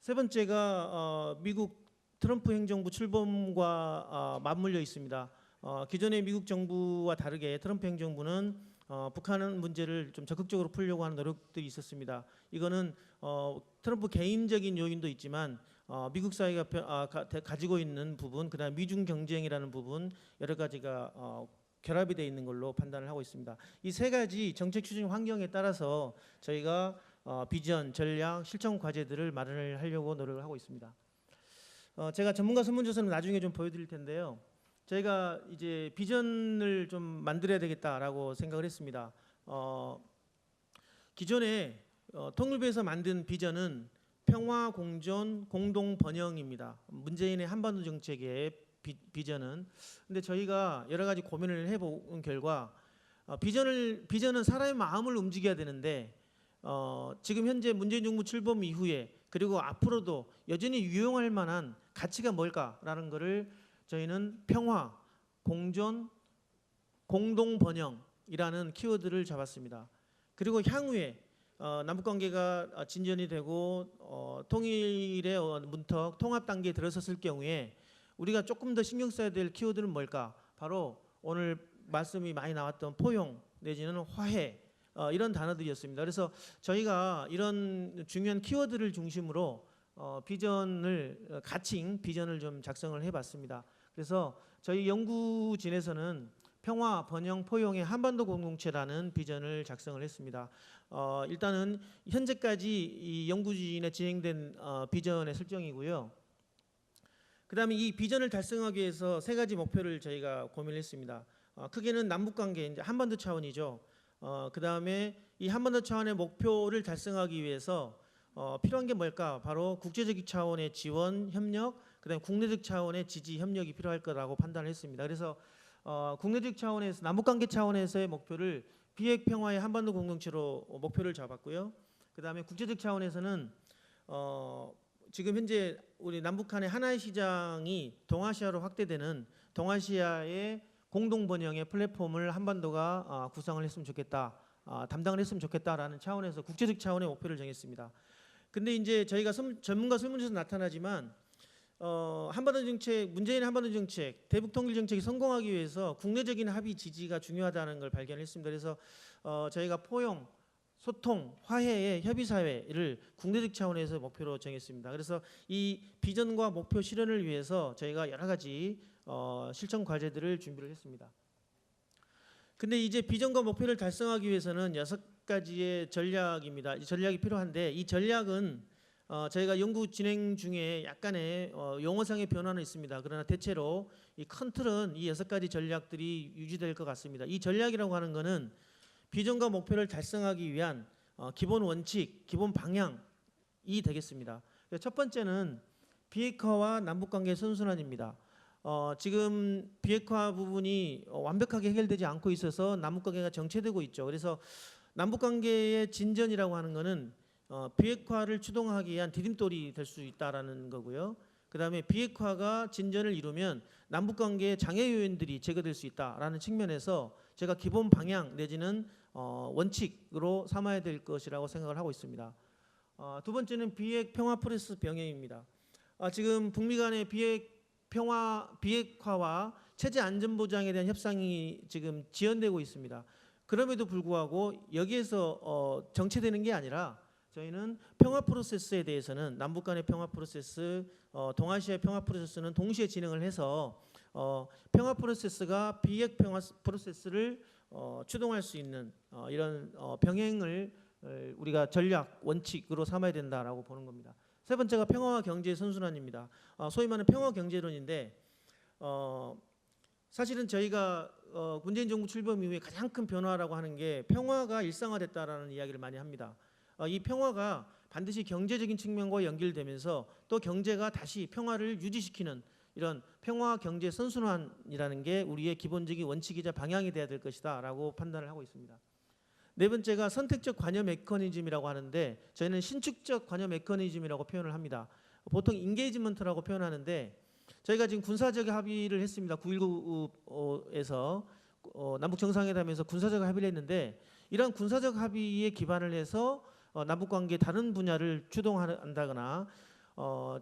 세 번째가 미국 트럼프 행정부 출범과 맞물려 있습니다. 기존의 미국 정부와 다르게 트럼프 행정부는 북한 문제를 좀 적극적으로 풀려고 하는 노력들이 있었습니다. 이거는 트럼프 개인적인 요인도 있지만 미국 사회가 가지고 있는 부분, 그다음 미중 경쟁이라는 부분 여러 가지가 결합이 되어 있는 걸로 판단을 하고 있습니다. 이 세 가지 정책 추진 환경에 따라서 저희가 비전, 전략, 실천 과제들을 마련을 하려고 노력을 하고 있습니다. 제가 전문가 설문조사는 나중에 좀 보여드릴 텐데요. 저희가 이제 비전을 좀 만들어야 되겠다라고 생각을 했습니다. 기존에 통일부에서 만든 비전은 평화, 공존, 공동 번영입니다. 문재인의 한반도 정책의 비전은. 근데 저희가 여러 가지 고민을 해본 결과 비전은 사람의 마음을 움직여야 되는데 지금 현재 문재인 정부 출범 이후에 그리고 앞으로도 여전히 유용할 만한 가치가 뭘까라는 것을 저희는 평화, 공존, 공동 번영이라는 키워드를 잡았습니다. 그리고 향후에 남북관계가 진전이 되고 통일의 문턱, 통합 단계에 들어섰을 경우에 우리가 조금 더 신경 써야 될 키워드는 뭘까? 바로 오늘 말씀이 많이 나왔던 포용 내지는 화해 이런 단어들이었습니다. 그래서 저희가 이런 중요한 키워드를 중심으로 비전을 가칭 비전을 좀 작성을 해봤습니다. 그래서 저희 연구진에서는 평화, 번영, 포용의 한반도 공동체라는 비전을 작성을 했습니다. 일단은 현재까지 이 연구진에 진행된 비전의 설정이고요. 그다음에 이 비전을 달성하기 위해서 세 가지 목표를 저희가 고민했습니다. 크게는 남북관계, 이제 한반도 차원이죠. 그다음에 이 한반도 차원의 목표를 달성하기 위해서 필요한 게 뭘까? 바로 국제적 차원의 지원, 협력, 그다음에 국내적 차원의 지지, 협력이 필요할 거라고 판단을 했습니다. 그래서 국내적 차원에서 남북관계 차원에서의 목표를 비핵 평화의 한반도 공동체로 목표를 잡았고요. 그다음에 국제적 차원에서는 지금 현재 우리 남북한의 하나의 시장이 동아시아로 확대되는 동아시아의 공동 번영의 플랫폼을 한반도가 구성을 했으면 좋겠다, 담당을 했으면 좋겠다라는 차원에서 국제적 차원의 목표를 정했습니다. 근데 이제 저희가 전문가 설문조사에서 나타나지만 한반도 정책, 문재인 한반도 정책, 대북 통일 정책이 성공하기 위해서 국내적인 합의 지지가 중요하다는 걸 발견했습니다. 그래서 저희가 포용, 소통, 화해의 협의 사회를 국내적 차원에서 목표로 정했습니다. 그래서 이 비전과 목표 실현을 위해서 저희가 여러 가지 실천 과제들을 준비를 했습니다. 근데 이제 비전과 목표를 달성하기 위해서는 6가지의 전략입니다. 이 전략이 필요한데 이 전략은 저희가 연구 진행 중에 약간의 용어상의 변화는 있습니다. 그러나 대체로 이 큰 틀은 이 6가지 전략들이 유지될 것 같습니다. 이 전략이라고 하는 것은 비전과 목표를 달성하기 위한 기본 원칙, 기본 방향이 되겠습니다. 첫 번째는 비핵화와 남북관계 선순환입니다. 지금 비핵화 부분이 완벽하게 해결되지 않고 있어서 남북관계가 정체되고 있죠. 그래서 남북관계의 진전이라고 하는 것은 비핵화를 추동하기 위한 디딤돌이 될 수 있다라는 거고요. 그다음에 비핵화가 진전을 이루면 남북관계의 장애 요인들이 제거될 수 있다라는 측면에서 제가 기본 방향 내지는 원칙으로 삼아야 될 것이라고 생각을 하고 있습니다. 두 번째는 비핵 평화 프로세스 병행입니다. 지금 북미 간의 비핵화와 체제 안전 보장에 대한 협상이 지금 지연되고 있습니다. 그럼에도 불구하고 여기에서 정체되는 게 아니라 저희는 평화 프로세스에 대해서는 남북 간의 평화 프로세스, 동아시아의 평화 프로세스는 동시에 진행을 해서 평화 프로세스가 비핵 평화 프로세스를 추동할 수 있는 이런 병행을 우리가 전략 원칙으로 삼아야 된다라고 보는 겁니다. 세 번째가 평화와 경제의 선순환입니다. 소위 말하는 평화 경제론인데 사실은 저희가 문재인 정부 출범 이후에 가장 큰 변화라고 하는 게 평화가 일상화됐다라는 이야기를 많이 합니다. 이 평화가 반드시 경제적인 측면과 연결되면서 또 경제가 다시 평화를 유지시키는 이런 평화 경제 선순환이라는 게 우리의 기본적인 원칙이자 방향이 돼야 될 것이다라고 판단을 하고 있습니다. 네 번째가 선택적 관여 메커니즘이라고 하는데 저희는 신축적 관여 메커니즘이라고 표현을 합니다. 보통 인게이지먼트라고 표현하는데 저희가 지금 군사적 합의를 했습니다. 9.19에서 남북 정상회담에서 군사적 합의를 했는데 이러한 군사적 합의에 기반을 해서 남북 관계 다른 분야를 주동한다거나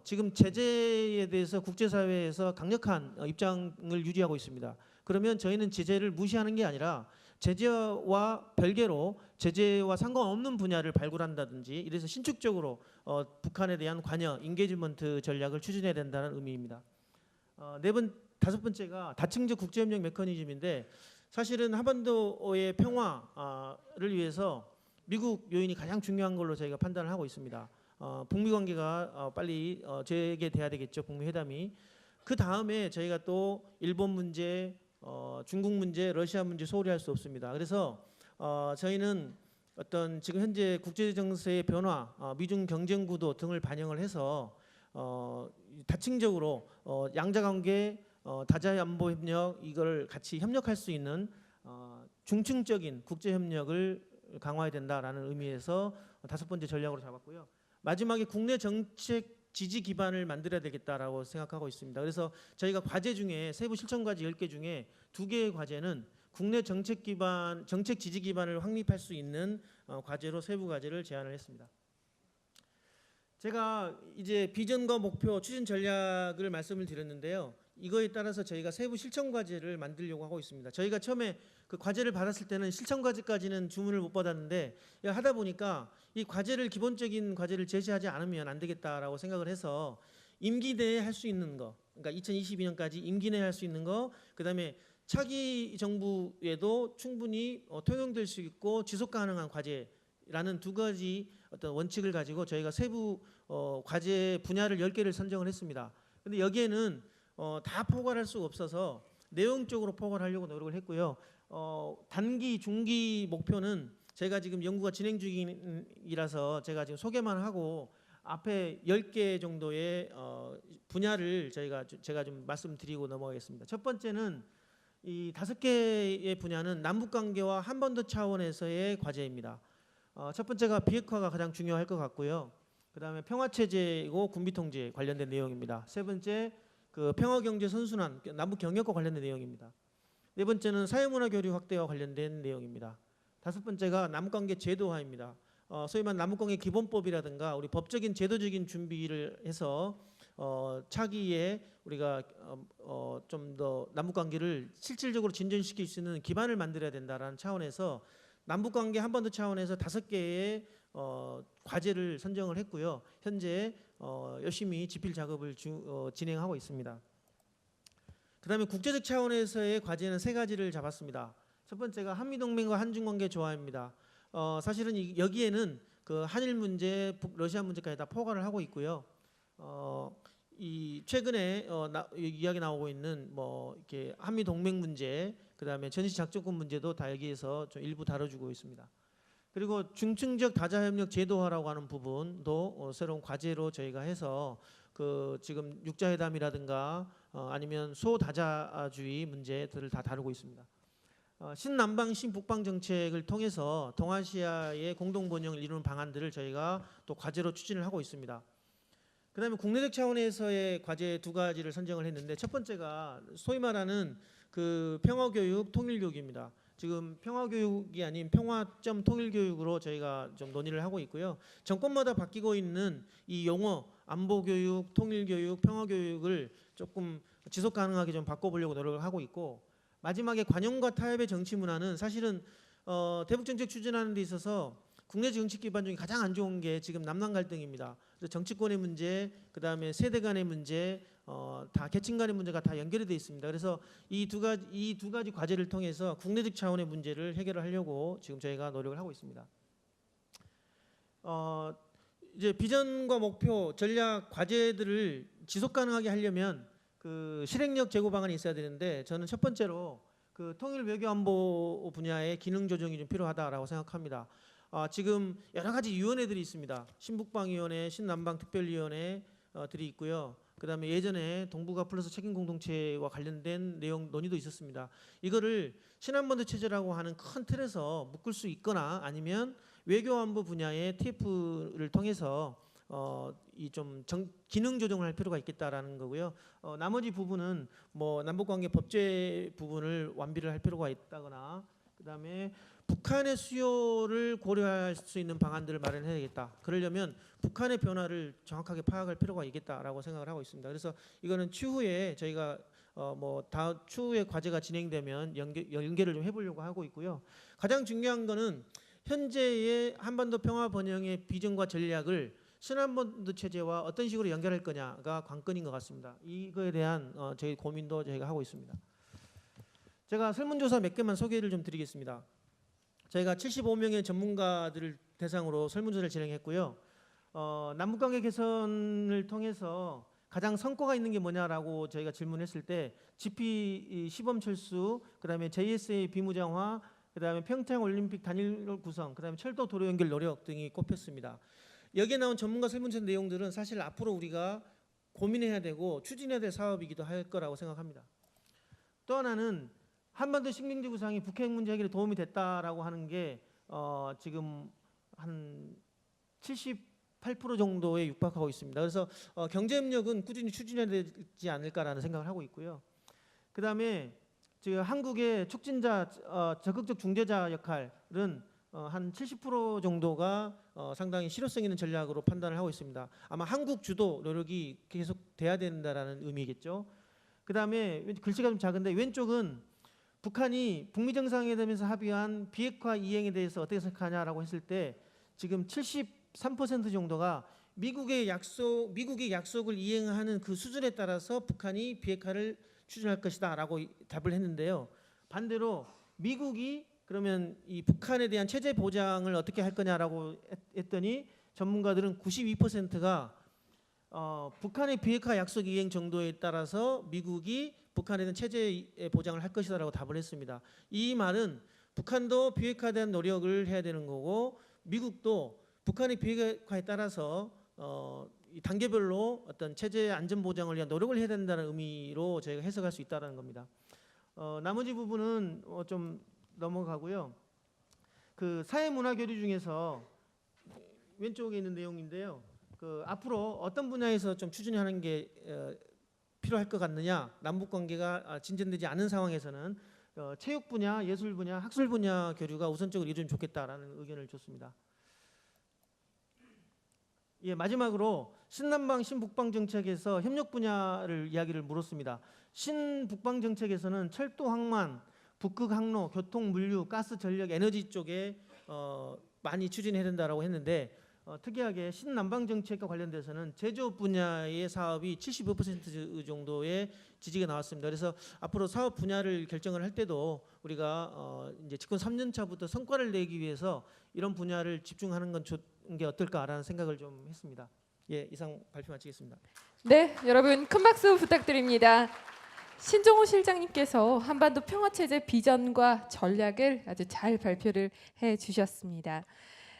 지금 제재에 대해서 국제사회에서 강력한 입장을 유지하고 있습니다. 그러면 저희는 제재를 무시하는 게 아니라 제재와 별개로 제재와 상관없는 분야를 발굴한다든지 이래서 신축적으로 북한에 대한 관여, 인게이지먼트 전략을 추진해야 된다는 의미입니다. 다섯 번째가 다층적 국제협력 메커니즘인데 사실은 한반도의 평화를 위해서 미국 요인이 가장 중요한 걸로 저희가 판단을 하고 있습니다. 북미 관계가 빨리 재개돼야 되겠죠. 북미 회담이. 그 다음에 저희가 또 일본 문제, 중국 문제, 러시아 문제 소홀히 할 수 없습니다. 그래서 저희는 어떤 지금 현재 국제 정세의 변화, 미중 경쟁 구도 등을 반영을 해서 다층적으로 양자 관계, 다자 안보 협력 이걸 같이 협력할 수 있는 중층적인 국제 협력을 강화해야 된다라는 의미에서 다섯 번째 전략으로 잡았고요. 마지막에 국내 정책 지지 기반을 만들어야 되겠다라고 생각하고 있습니다. 그래서 저희가 과제 중에 세부 실천 과제 10개 중에 2개의 과제는 국내 정책 기반, 정책 지지 기반을 확립할 수 있는 과제로 세부 과제를 제안을 했습니다. 제가 이제 비전과 목표, 추진 전략을 말씀을 드렸는데요. 이거에 따라서 저희가 세부 실천 과제를 만들려고 하고 있습니다. 저희가 처음에 그 과제를 받았을 때는 실천 과제까지는 주문을 못 받았는데 하다 보니까 이 과제를 기본적인 과제를 제시하지 않으면 안 되겠다라고 생각을 해서 임기 내에 할 수 있는 거, 그러니까 2022년까지 임기 내에 할 수 있는 거, 그다음에 차기 정부에도 충분히 통용될 수 있고 지속 가능한 과제라는 두 가지 어떤 원칙을 가지고 저희가 세부 과제 분야를 10개를 선정을 했습니다. 근데 여기에는 다 포괄할 수가 없어서 내용적으로 포괄하려고 노력을 했고요. 단기, 중기 목표는 제가 지금 연구가 진행 중이라서 제가 지금 소개만 하고 앞에 10개 정도의 분야를 제가 좀 말씀드리고 넘어가겠습니다. 첫 번째는 이 5개의 분야는 남북 관계와 한반도 차원에서의 과제입니다. 첫 번째가 비핵화가 가장 중요할 것 같고요. 그다음에 평화 체제이고 군비 통제 관련된 내용입니다. 세 번째 그 평화 경제 선순환, 남북 경협과 관련된 내용입니다. 네 번째는 사회문화 교류 확대와 관련된 내용입니다. 다섯 번째가 남북관계 제도화입니다. 소위 말하는 남북관계 기본법이라든가 우리 법적인 제도적인 준비를 해서 차기에 우리가 좀 더 남북관계를 실질적으로 진전시킬 수 있는 기반을 만들어야 된다라는 차원에서 남북관계 한반도 차원에서 5개의 과제를 선정을 했고요. 현재 열심히 집필 작업을 진행하고 있습니다. 그다음에 국제적 차원에서의 과제는 3가지를 잡았습니다. 첫 번째가 한미동맹과 한중관계 조화입니다. 사실은 여기에는 그 한일 문제, 러시아 문제까지 다 포괄을 하고 있고요. 이 최근에 이야기 나오고 있는 뭐 이렇게 한미 동맹 문제, 그다음에 전시 작전권 문제도 다 여기에서 좀 일부 다뤄주고 있습니다. 그리고 중층적 다자 협력 제도화라고 하는 부분도 새로운 과제로 저희가 해서 그 지금 육자회담이라든가 아니면 소다자주의 문제들을 다 다루고 있습니다. 신남방 신북방 정책을 통해서 동아시아의 공동 번영을 이루는 방안들을 저희가 또 과제로 추진을 하고 있습니다. 그다음에 국내적 차원에서의 과제 2가지를 선정을 했는데 첫 번째가 소위 말하는 그 평화교육 통일교육입니다. 지금 평화교육이 아닌 평화점 통일교육으로 저희가 좀 논의를 하고 있고요. 정권마다 바뀌고 있는 이 용어 안보교육, 통일교육, 평화교육을 조금 지속 가능하게 좀 바꿔보려고 노력을 하고 있고, 마지막에 관용과 타협의 정치 문화는 사실은 대북 정책 추진하는 데 있어서 국내 정치 기반 중에 가장 안 좋은 게 지금 남남 갈등입니다. 그래서 정치권의 문제, 그다음에 세대 간의 문제, 다 계층 간의 문제가 다 연결이 되어 있습니다. 그래서 이 두 가지 과제를 통해서 국내적 차원의 문제를 해결하려고 지금 저희가 노력을 하고 있습니다. 이제 비전과 목표, 전략, 과제들을 지속 가능하게 하려면 그 실행력 제고 방안이 있어야 되는데 저는 첫 번째로 그 통일 외교 안보 분야의 기능 조정이 좀 필요하다라고 생각합니다. 지금 여러 가지 위원회들이 있습니다. 신북방위원회, 신남방특별위원회들이 있고요. 그다음에 예전에 동북아 플러스 책임 공동체와 관련된 내용 논의도 있었습니다. 이거를 신한반도 체제라고 하는 큰 틀에서 묶을 수 있거나 아니면 외교 안보 분야의 TF를 통해서 이 좀 기능 조정을 할 필요가 있겠다라는 거고요. 나머지 부분은 뭐 남북관계 법제 부분을 완비를 할 필요가 있다거나 그다음에 북한의 수요를 고려할 수 있는 방안들을 마련해야겠다. 그러려면 북한의 변화를 정확하게 파악할 필요가 있겠다라고 생각을 하고 있습니다. 그래서 이거는 추후에 저희가 추후에 과제가 진행되면 연계를 좀 해보려고 하고 있고요. 가장 중요한 거는 현재의 한반도 평화 번영의 비전과 전략을 신한반도 체제와 어떤 식으로 연결할 거냐가 관건인 것 같습니다. 이거에 대한 저희 고민도 저희가 하고 있습니다. 제가 설문조사 몇 개만 소개를 좀 드리겠습니다. 저희가 75명의 전문가들을 대상으로 설문조사를 진행했고요. 남북관계 개선을 통해서 가장 성과가 있는 게 뭐냐라고 저희가 질문했을 때 GP 시범 철수, 그다음에 JSA 비무장화, 그다음에 평창 올림픽 단일 구성, 그다음에 철도 도로 연결 노력 등이 꼽혔습니다. 여기에 나온 전문가 설문조사 내용들은 사실 앞으로 우리가 고민해야 되고 추진해야 될 사업이기도 할 거라고 생각합니다. 또 하나는 한반도 식민지 구상이 북핵 문제 해결에 도움이 됐다라고 하는 게 지금 한 78% 정도에 육박하고 있습니다. 그래서 경제협력은 꾸준히 추진해야 되지 않을까라는 생각을 하고 있고요. 그다음에 지금 한국의 촉진자, 적극적 중재자 역할은 한 70% 정도가 상당히 실효성 있는 전략으로 판단을 하고 있습니다. 아마 한국 주도 노력이 계속 돼야 된다라는 의미겠죠. 그다음에 글씨가 좀 작은데 왼쪽은 북한이 북미 정상회담에서 합의한 비핵화 이행에 대해서 어떻게 생각하냐라고 했을 때 지금 73% 정도가 미국의 약속을 이행하는 그 수준에 따라서 북한이 비핵화를 추진할 것이다라고 답을 했는데요. 반대로 미국이 그러면 이 북한에 대한 체제 보장을 어떻게 할 거냐라고 했더니 전문가들은 92%가 북한의 비핵화 약속 이행 정도에 따라서 미국이 북한에 대한 체제 보장을 할 것이다라고 답을 했습니다. 이 말은 북한도 비핵화에 대한 노력을 해야 되는 거고 미국도 북한의 비핵화에 따라서 이 단계별로 어떤 체제 안전 보장을 위한 노력을 해야 된다는 의미로 저희가 해석할 수 있다는 겁니다. 나머지 부분은 좀 넘어가고요. 그 사회 문화 교류 중에서 왼쪽에 있는 내용인데요. 그 앞으로 어떤 분야에서 좀 추진하는 게 필요할 것 같느냐? 남북 관계가 진전되지 않은 상황에서는 체육 분야, 예술 분야, 학술 분야 교류가 우선적으로 이루어지면 좋겠다라는 의견을 줬습니다. 예, 마지막으로 신남방 신북방 정책에서 협력 분야를 이야기를 물었습니다. 신북방 정책에서는 철도 항만, 북극 항로, 교통, 물류, 가스, 전력, 에너지 쪽에 많이 추진해야 된다라고 했는데 특이하게 신남방 정책과 관련돼서는 제조업 분야의 사업이 75% 정도의 지지가 나왔습니다. 그래서 앞으로 사업 분야를 결정을 할 때도 우리가 이제 집권 3년 차부터 성과를 내기 위해서 이런 분야를 집중하는 건 좋은 게 어떨까라는 생각을 좀 했습니다. 예, 이상 발표 마치겠습니다. 네, 여러분 큰 박수 부탁드립니다. 신종호 실장님께서 한반도 평화체제 비전과 전략을 아주 잘 발표를 해주셨습니다.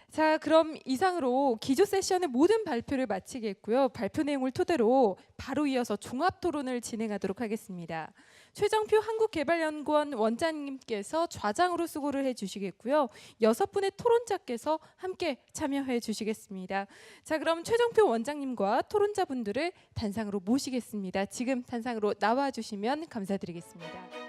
자, 그럼 이상으로 기조 세션의 모든 발표를 마치겠고요. 발표 내용을 토대로 바로 이어서 종합 토론을 진행하도록 하겠습니다. 최정표 한국개발연구원 원장님께서 좌장으로 수고를 해주시겠고요. 6분의 토론자께서 함께 참여해 주시겠습니다. 자, 그럼 최정표 원장님과 토론자분들을 단상으로 모시겠습니다. 지금 단상으로 나와 주시면 감사드리겠습니다.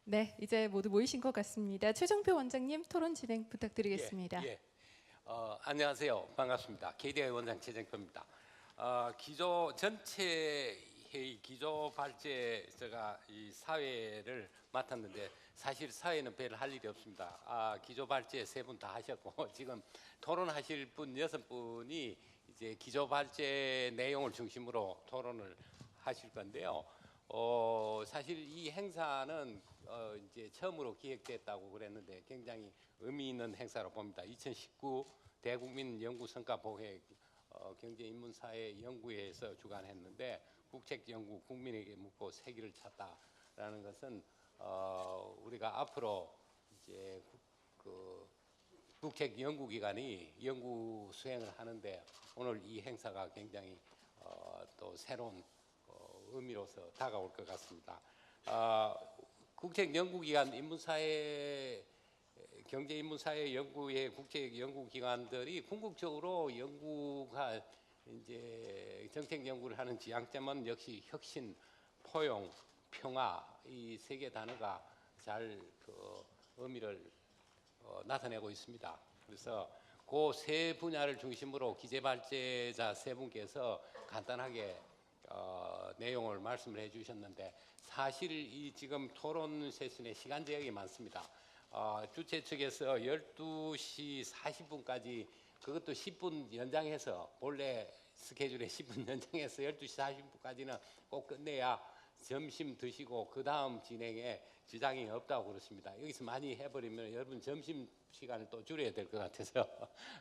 네, 이제 모두 모이신 것 같습니다. 최정표 원장님 토론 진행 부탁드리겠습니다. 예. 안녕하세요. 반갑습니다. KDI 원장 최정표입니다. 기조 전체 회의 기조 발제 제가 이 사회를 맡았는데 사실 사회는 별 할 일이 없습니다. 기조 발제 3분 다 하셨고 지금 토론하실 분 6분이 이제 기조 발제 내용을 중심으로 토론을 하실 건데요. 사실 이 행사는 이제 처음으로 기획됐다고 그랬는데 굉장히 의미 있는 행사로 봅니다. 2019 대국민 연구 성과 보회 경제인문사회 연구회에서 주관했는데 국책 연구 국민에게 묻고 세기를 찾다라는 것은 우리가 앞으로 이제 그 국책 연구기관이 연구 수행을 하는데 오늘 이 행사가 굉장히 또 새로운 의미로서 다가올 것 같습니다. 국책 연구기관 인문사회 경제인문사회 연구의 국책 연구기관들이 궁극적으로 연구가 이제 정책 연구를 하는 지향점은 역시 혁신, 포용, 평화 이 세 개 단어가 잘 그 의미를 나타내고 있습니다. 그래서 그 세 분야를 중심으로 기재발제자 세 분께서 간단하게 내용을 말씀을 해주셨는데 사실 이 지금 토론 세션에 시간 제약이 많습니다. 주최 측에서 12시 40분까지 그것도 10분 연장해서 본래 스케줄에 10분 연장해서 12시 40분까지는 꼭 끝내야 점심 드시고 그 다음 진행에 지장이 없다고 그렇습니다. 여기서 많이 해버리면 여러분 점심 시간을 또 줄여야 될 것 같아서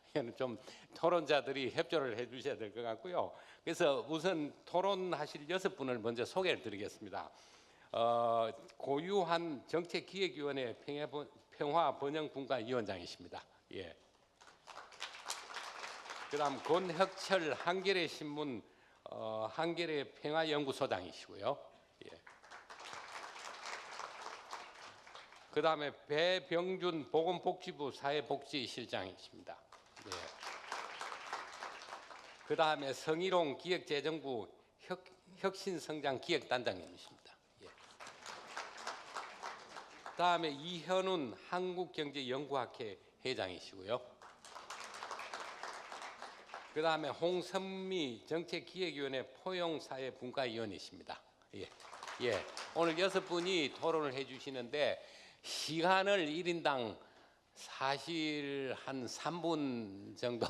이거는 좀 토론자들이 협조를 해주셔야 될 것 같고요. 그래서 우선 토론하실 6분을 먼저 소개를 드리겠습니다. 고유한 정책기획위원회 평화번영분과위원장이십니다. 예. 그다음 권혁철 한겨레신문 한겨레 평화연구소장이시고요. 예. 그다음에 배병준 보건복지부 사회복지실장이십니다. 예. 그다음에 성희롱 기획재정부 혁신성장기획단장님이십니다. 예. 그다음에 이현운 한국경제연구학회 회장이시고요. 그다음에 홍선미 정책기획위원회 포용사회분과위원이십니다. 예. 예. 오늘 6분이 토론을 해주시는데 시간을 1인당 사실 한 3분 정도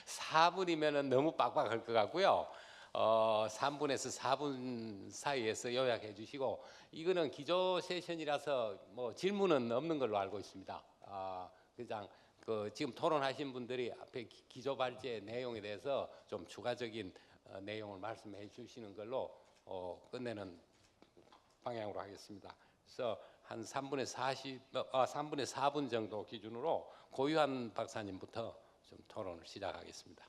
4분이면 너무 빡빡할 것 같고요. 3분에서 4분 사이에서 요약해 주시고 이거는 기조 세션이라서 뭐 질문은 없는 걸로 알고 있습니다. 그냥 지금 토론하신 분들이 앞에 기조 발제 내용에 대해서 좀 추가적인 내용을 말씀해 주시는 걸로 끝내는 방향으로 하겠습니다. 그래서 한 3분의 4분 정도 기준으로 고유한 박사님부터 좀 토론을 시작하겠습니다.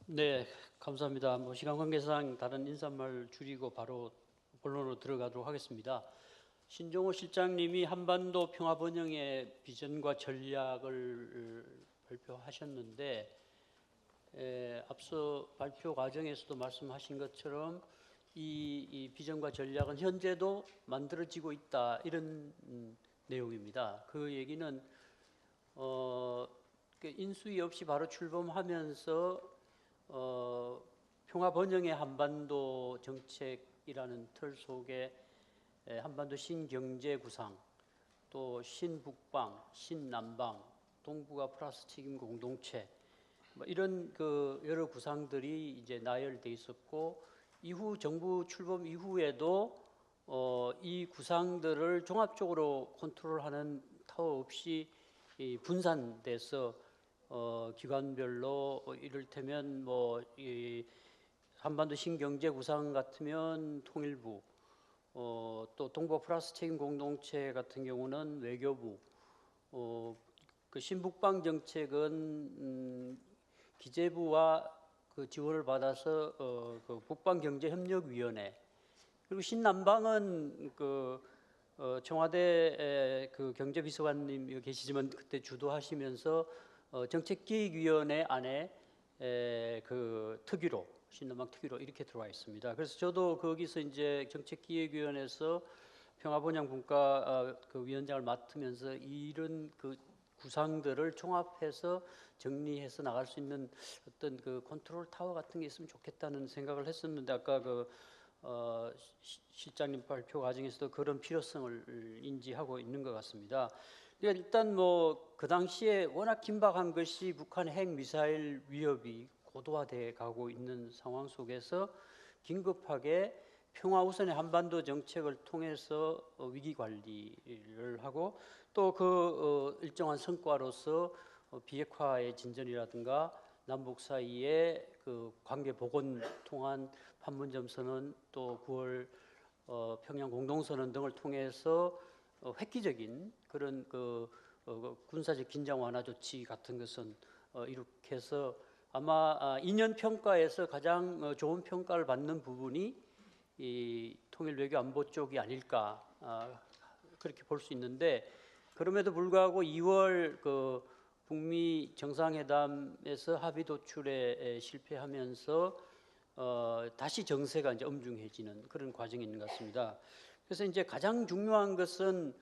네, 감사합니다. 시간 관계상 다른 인사말 줄이고 바로 본론으로 들어가도록 하겠습니다. 신종호 실장님이 한반도 평화 번영의 비전과 전략을 발표하셨는데 앞서 발표 과정에서도 말씀하신 것처럼 이 비전과 전략은 현재도 만들어지고 있다 이런 내용입니다. 그 얘기는 인수위 없이 바로 출범하면서 평화 번영의 한반도 정책이라는 틀 속에 한반도 신경제 구상, 또 신북방, 신남방, 동북아 플러스 책임 공동체 이런 여러 구상들이 이제 나열돼 있었고 이후 정부 출범 이후에도 이 구상들을 종합적으로 컨트롤하는 타워 없이 분산돼서 기관별로 이를테면 이 한반도 신경제 구상 같으면 통일부, 또 동북아 플러스 책임 공동체 같은 경우는 외교부, 그 신북방 정책은 기재부와 그 지원을 받아서 그 북방경제협력위원회, 그리고 신남방은 청와대 그 경제비서관님 계시지만 그때 주도하시면서 정책기획위원회 안에 그 특위로 신남방 특위로 이렇게 들어와 있습니다. 그래서 저도 거기서 이제 정책기획위원회에서 평화번영분과 그 위원장을 맡으면서 이런 그 구상들을 종합해서 정리해서 나갈 수 있는 어떤 그 컨트롤 타워 같은 게 있으면 좋겠다는 생각을 했었는데 아까 실장님 발표 과정에서도 그런 필요성을 인지하고 있는 것 같습니다. 그러니까 일단 그 당시에 워낙 긴박한 것이 북한의 핵 미사일 위협이 고도화돼 가고 있는 상황 속에서 긴급하게 평화 우선의 한반도 정책을 통해서 위기 관리를 하고 또 그 일정한 성과로서 비핵화의 진전이라든가 남북 사이의 그 관계 복원 통한 판문점 선언 또 9월 평양 공동선언 등을 통해서 획기적인 그런 군사적 긴장 완화 조치 같은 것은 이룩해서 아마 2년 평가에서 가장 좋은 평가를 받는 부분이 이 통일 외교 안보 쪽이 아닐까 그렇게 볼 수 있는데 그럼에도 불구하고 2월 그 북미 정상회담에서 합의 도출에 실패하면서 다시 정세가 이제 엄중해지는 그런 과정이 있는 것 같습니다. 그래서 이제 가장 중요한 것은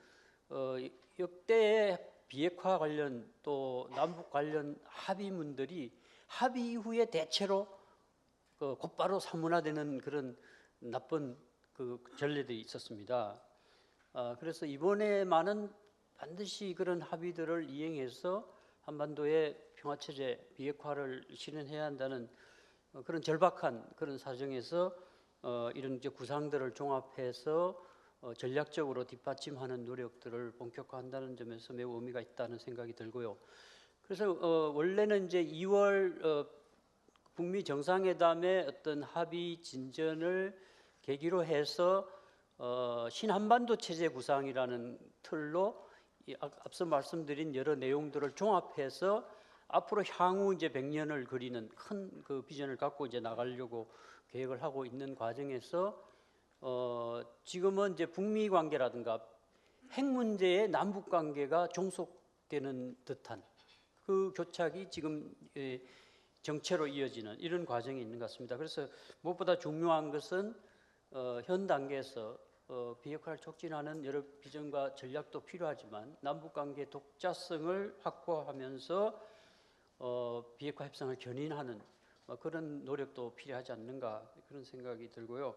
역대의 비핵화 관련 또 남북 관련 합의문들이 합의 이후에 대체로 곧바로 사문화되는 그런 나쁜 그 전례들이 있었습니다. 그래서 이번에만은 반드시 그런 합의들을 이행해서 한반도의 평화체제 비핵화를 실현해야 한다는 그런 절박한 그런 사정에서 이런 이제 구상들을 종합해서 전략적으로 뒷받침하는 노력들을 본격화한다는 점에서 매우 의미가 있다는 생각이 들고요. 그래서 원래는 이제 2월 북미 정상회담의 어떤 합의 진전을 계기로 해서 신한반도 체제 구상이라는 틀로 앞서 말씀드린 여러 내용들을 종합해서 앞으로 향후 이제 100년을 그리는 큰 그 비전을 갖고 이제 나가려고 계획을 하고 있는 과정에서 지금은 이제 북미 관계라든가 핵 문제에 남북 관계가 종속되는 듯한 그 교착이 지금 정체로 이어지는 이런 과정이 있는 것 같습니다. 그래서 무엇보다 중요한 것은 현 단계에서 비핵화를 촉진하는 여러 비전과 전략도 필요하지만 남북관계 독자성을 확보하면서 비핵화 협상을 견인하는 그런 노력도 필요하지 않는가 그런 생각이 들고요.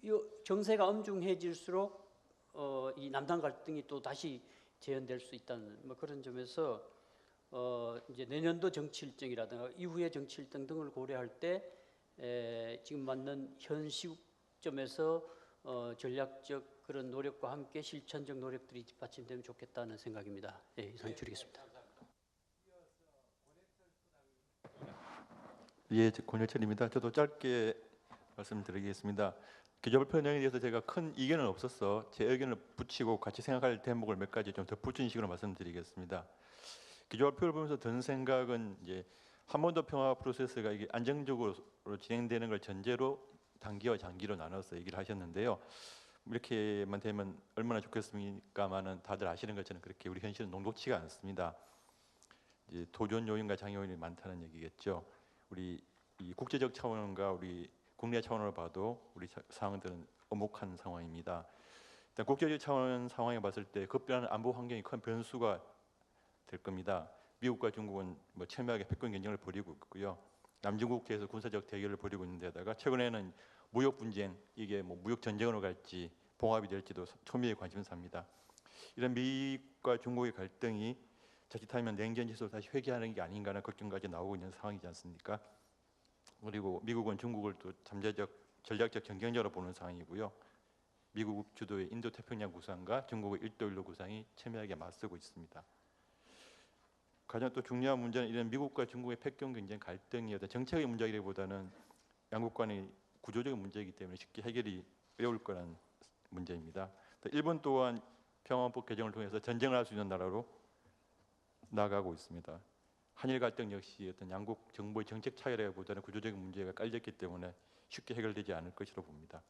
이 정세가 엄중해질수록 이 남남 갈등이 또 다시 재현될 수 있다는 그런 점에서 이제 내년도 정치 일정이라든가 이후의 정치 일정 등을 고려할 때 지금 맞는 현 시점에서 전략적 그런 노력과 함께 실천적 노력들이 뒷받침되면 좋겠다는 생각입니다. 네, 이상 줄이겠습니다. 예, 권혁철입니다. 저도 짧게 말씀드리겠습니다. 기조발표 내용에 대해서 제가 큰 이견은 없어서 제 의견을 붙이고 같이 생각할 대목을 몇 가지 좀 덧붙인 식으로 말씀드리겠습니다. 기조발표를 보면서 든 생각은 이제 한반도 평화 프로세스가 이게 안정적으로 진행되는 걸 전제로 단기와 장기로 나눠서 얘기를 하셨는데요. 이렇게만 되면 얼마나 좋겠습니까만은 다들 아시는 것처럼 그렇게 우리 현실은 녹록치가 않습니다. 이제 도전 요인과 장애 요인이 많다는 얘기겠죠. 우리 이 국제적 차원과 우리 국내 차원으로 봐도 우리 상황들은 엄혹한 상황입니다. 일단 국제적 차원 상황에 봤을 때 급변하는 안보 환경이 큰 변수가 될 겁니다. 미국과 중국은 뭐 첨예하게 패권 경쟁을 벌이고 있고요. 남중국해에서 군사적 대결을 벌이고 있는 데다가 최근에는 무역 분쟁, 이게 뭐 무역 전쟁으로 갈지 봉합이 될지도 초미의 관심사입니다. 이런 미국과 중국의 갈등이 자칫하면 냉전 지수를 다시 회귀하는 게 아닌가 하는 걱정까지 나오고 있는 상황이지 않습니까? 그리고 미국은 중국을 또 잠재적 전략적 경쟁자로 보는 상황이고요. 미국 주도의 인도 태평양 구상과 중국의 1도1로 구상이 첨예하게 맞서고 있습니다. 가장 또 중요한 문제는 이런 미국과 중국의 패권 경쟁 갈등이 어떤 정책의 문제이기보다는 양국 간의 구조적인 문제이기 때문에 쉽게 해결이 어려울 거라는 문제입니다. 일본 또한 평화헌법 개정을 통해서 전쟁을 할 수 있는 나라로 나아가고 있습니다. 한일 갈등 역시 어떤 양국 정부의 정책 차이라기보다는 구조적인 문제가 깔렸기 때문에 쉽게 해결되지 않을 것으로 봅니다.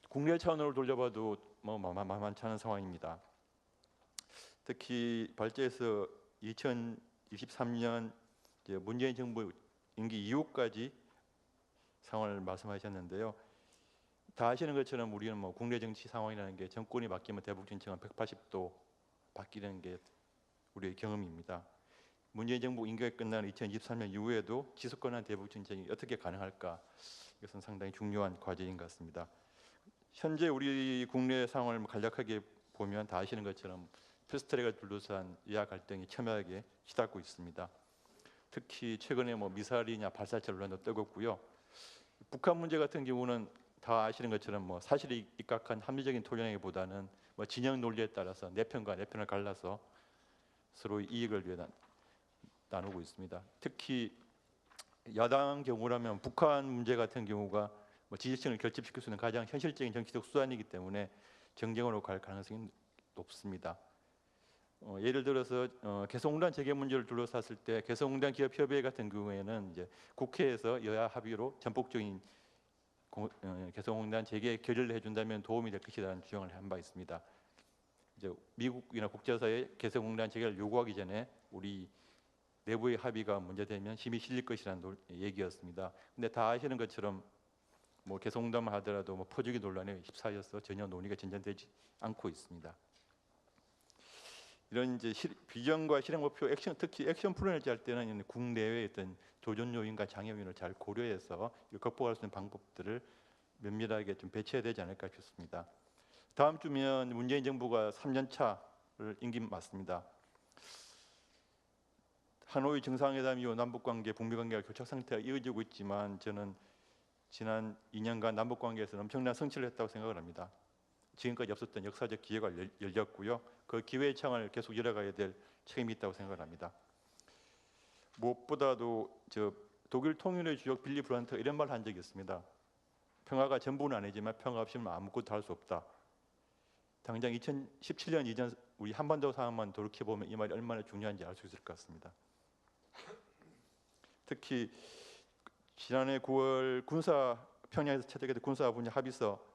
국내 차원으로 돌려봐도 뭐 만만치 않은 상황입니다. 특히 발제에서 2023년 문재인 정부 임기 이후까지 상황을 말씀하셨는데요. 다 아시는 것처럼 우리는 뭐 국내 정치 상황이라는 게 정권이 바뀌면 대북 정책은 180도 바뀌는 게 우리의 경험입니다. 문재인 정부 임기가 끝난 2023년 이후에도 지속가능한 대북 정책이 어떻게 가능할까? 이것은 상당히 중요한 과제인 것 같습니다. 현재 우리 국내 상황을 간략하게 보면 다 아시는 것처럼 패스트트랙을 둘러싼 위화 갈등이 첨예하게 시달고 있습니다. 특히 최근에 뭐 미사일이냐 발사체 논란도 뜨겁고요. 북한 문제 같은 경우는 다 아시는 것처럼 뭐 사실이 입각한 합리적인 토론이보다는 뭐 진영 논리에 따라서 내 편과 내 편을 갈라서 서로 이익을 위해 나누고 있습니다. 특히 야당 경우라면 북한 문제 같은 경우가 뭐 지지층을 결집시킬 수 있는 가장 현실적인 정치적 수단이기 때문에 정쟁으로 갈 가능성이 높습니다. 예를 들어서 개성공단 재개 문제를 둘러쌌을 때 개성공단 기업협의회 같은 경우에는 이제 국회에서 여야 합의로 전폭적인 개성공단 재개 결의를 해준다면 도움이 될 것이라는 주장을 한 바 있습니다. 이제 미국이나 국제사회에 개성공단 재개를 요구하기 전에 우리 내부의 합의가 문제되면 힘이 실릴 것이라는 얘기였습니다. 근데 다 아시는 것처럼 뭐 개성공단만 하더라도 뭐 퍼주기 논란에 휩싸여서 전혀 논의가 진전되지 않고 있습니다. 이런 이제 비전과 실행 목표, 액션, 특히 액션 플랜을 짤 때는 국내외의 어떤 조전 요인과 장애 요인을 잘 고려해서 극복할 수 있는 방법들을 면밀하게 좀 배치해야 되지 않을까 싶습니다. 다음 주면 문재인 정부가 3년 차를 임기 맞습니다. 하노이 정상회담 이후 남북 관계, 북미 관계가 교착 상태가 이어지고 있지만 저는 지난 2년간 남북 관계에서 엄청난 성취를 했다고 생각을 합니다. 지금까지 없었던 역사적 기회가 열렸고요. 그 기회의 창을 계속 열어가야 될 책임이 있다고 생각을 합니다. 무엇보다도 독일 통일의 주역 빌리 브란트가 이런 말을 한 적이 있습니다. 평화가 전부는 아니지만 평화 없이는 아무것도 할 수 없다. 당장 2017년 이전 우리 한반도 상황만 돌이켜보면 이 말이 얼마나 중요한지 알 수 있을 것 같습니다. 특히 지난해 9월 평양에서 채택된 군사 분야 합의서,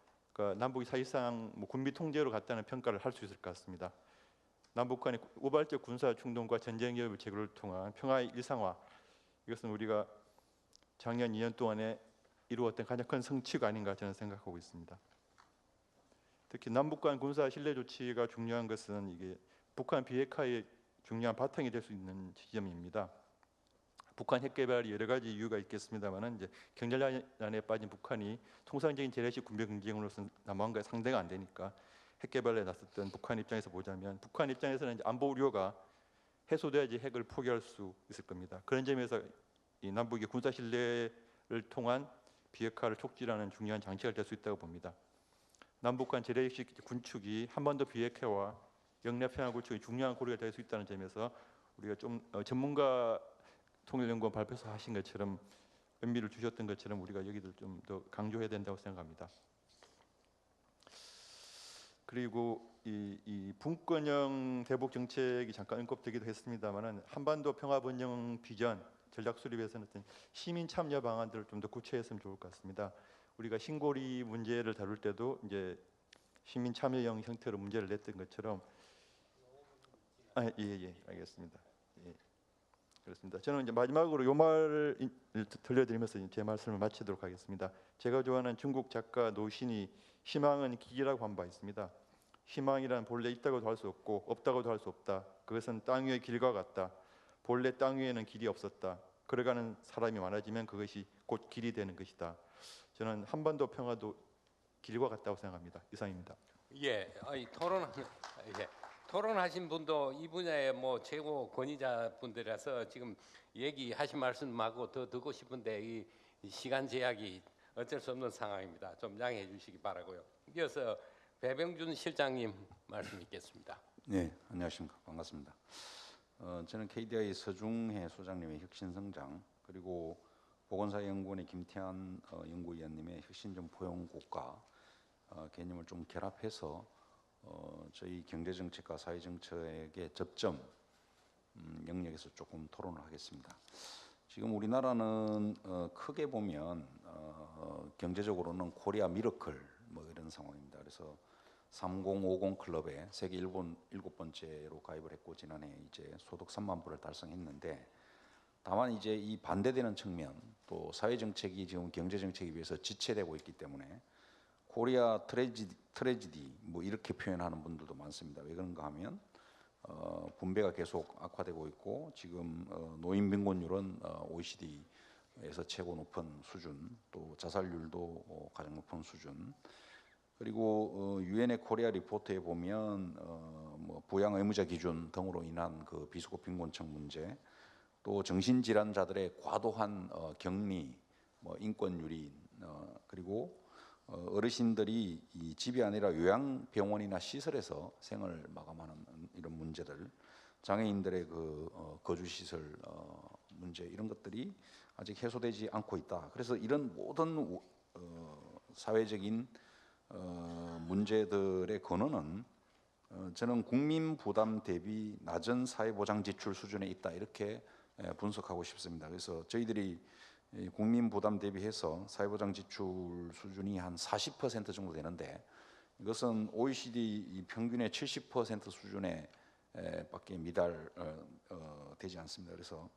남북이 사실상 뭐 군비 통제로 갔다는 평가를 할 수 있을 것 같습니다. 남북 간의 우발적 군사 충동과 전쟁 위협을 제거를 통한 평화의 일상화, 이것은 우리가 작년 2년 동안에 이루었던 가장 큰 성취가 아닌가 저는 생각하고 있습니다. 특히 남북 간 군사 신뢰 조치가 중요한 것은 이게 북한 비핵화의 중요한 바탕이 될 수 있는 지점입니다. 북한 핵 개발이 여러 가지 이유가 있겠습니다만은 이제 경제난에 빠진 북한이 통상적인 재래식 군비 경쟁으로서는 남한과 상대가 안 되니까 핵 개발에 나섰던 북한 입장에서 보자면 북한 입장에서는 이제 안보 우려가 해소돼야지 핵을 포기할 수 있을 겁니다. 그런 점에서 이 남북의 군사 신뢰를 통한 비핵화를 촉진하는 중요한 장치가 될 수 있다고 봅니다. 남북 간 재래식 군축이 한반도 비핵화와 영내 평화 구축이 중요한 고리가 될 수 있다는 점에서 우리가 좀 전문가 통일연구원 발표에서 하신 것처럼 의미를 주셨던 것처럼 우리가 여기를 좀 더 강조해야 된다고 생각합니다. 그리고 이 분권형 대북 정책이 잠깐 언급되기도 했습니다만은 한반도 평화 번영 비전 전략 수립에서는 어떤 시민 참여 방안들을 좀 더 구체했으면 좋을 것 같습니다. 우리가 신고리 문제를 다룰 때도 이제 시민 참여형 형태로 문제를 냈던 것처럼 알겠습니다. 그렇습니다. 저는 이제 마지막으로 이 말을 들려드리면서 제 말씀을 마치도록 하겠습니다. 제가 좋아하는 중국 작가 노신이 희망은 기기라고 한 바 있습니다. 희망이란 본래 있다고도 할 수 없고 없다고도 할 수 없다. 그것은 땅 위의 길과 같다. 본래 땅 위에는 길이 없었다. 걸어가는 사람이 많아지면 그것이 곧 길이 되는 것이다. 저는 한반도 평화도 길과 같다고 생각합니다. 이상입니다. 예, 토론하신 분도 이 분야의 뭐 최고 권위자 분들이라서 지금 얘기하신 말씀하고 더 듣고 싶은데 이 시간 제약이 어쩔 수 없는 상황입니다. 좀 양해해 주시기 바라고요. 이어서 배병준 실장님 말씀 있겠습니다. 네, 안녕하십니까. 반갑습니다. 저는 KDI 서중해 소장님의 혁신성장, 그리고 보건사연구원의 김태한 연구위원님의 혁신적 포용국가 개념을 좀 결합해서 저희 경제정책과 사회정책의 접점 영역에서 조금 토론을 하겠습니다. 지금 우리나라는 크게 보면 경제적으로는 코리아 미러클 뭐 이런 상황입니다. 그래서 3050 클럽에 세계 7번째로 가입을 했고 지난해 이제 소득 3만 불을 달성했는데, 다만 이제 이 반대되는 측면, 또 사회 정책이 지금 경제 정책에 비해서 지체되고 있기 때문에 코리아 트레지디 뭐 이렇게 표현하는 분들도 많습니다. 왜 그런가 하면 분배가 계속 악화되고 있고 지금 노인 빈곤율은 OECD에서 최고 높은 수준, 또 자살률도 가장 높은 수준, 그리고 유엔의 코리아 리포트에 보면 뭐 부양 의무자 기준 등으로 인한 그 비수급 빈곤층 문제, 또 정신질환자들의 과도한 격리, 뭐 인권 유린 그리고 어르신들이 이 집이 아니라 요양병원이나 시설에서 생을 마감하는 이런 문제들, 장애인들의 그 거주 시설 문제 이런 것들이 아직 해소되지 않고 있다. 그래서 이런 모든 사회적인 문제들의 근원은 저는 국민 부담 대비 낮은 사회보장 지출 수준에 있다 이렇게 분석하고 싶습니다. 그래서 저희들이 국민 부담 대비해서 사회보장 지출 수준이 한 40% 정도 되는데 이것은 OECD 평균의 70% 수준에 밖에 되지 않습니다. 그래서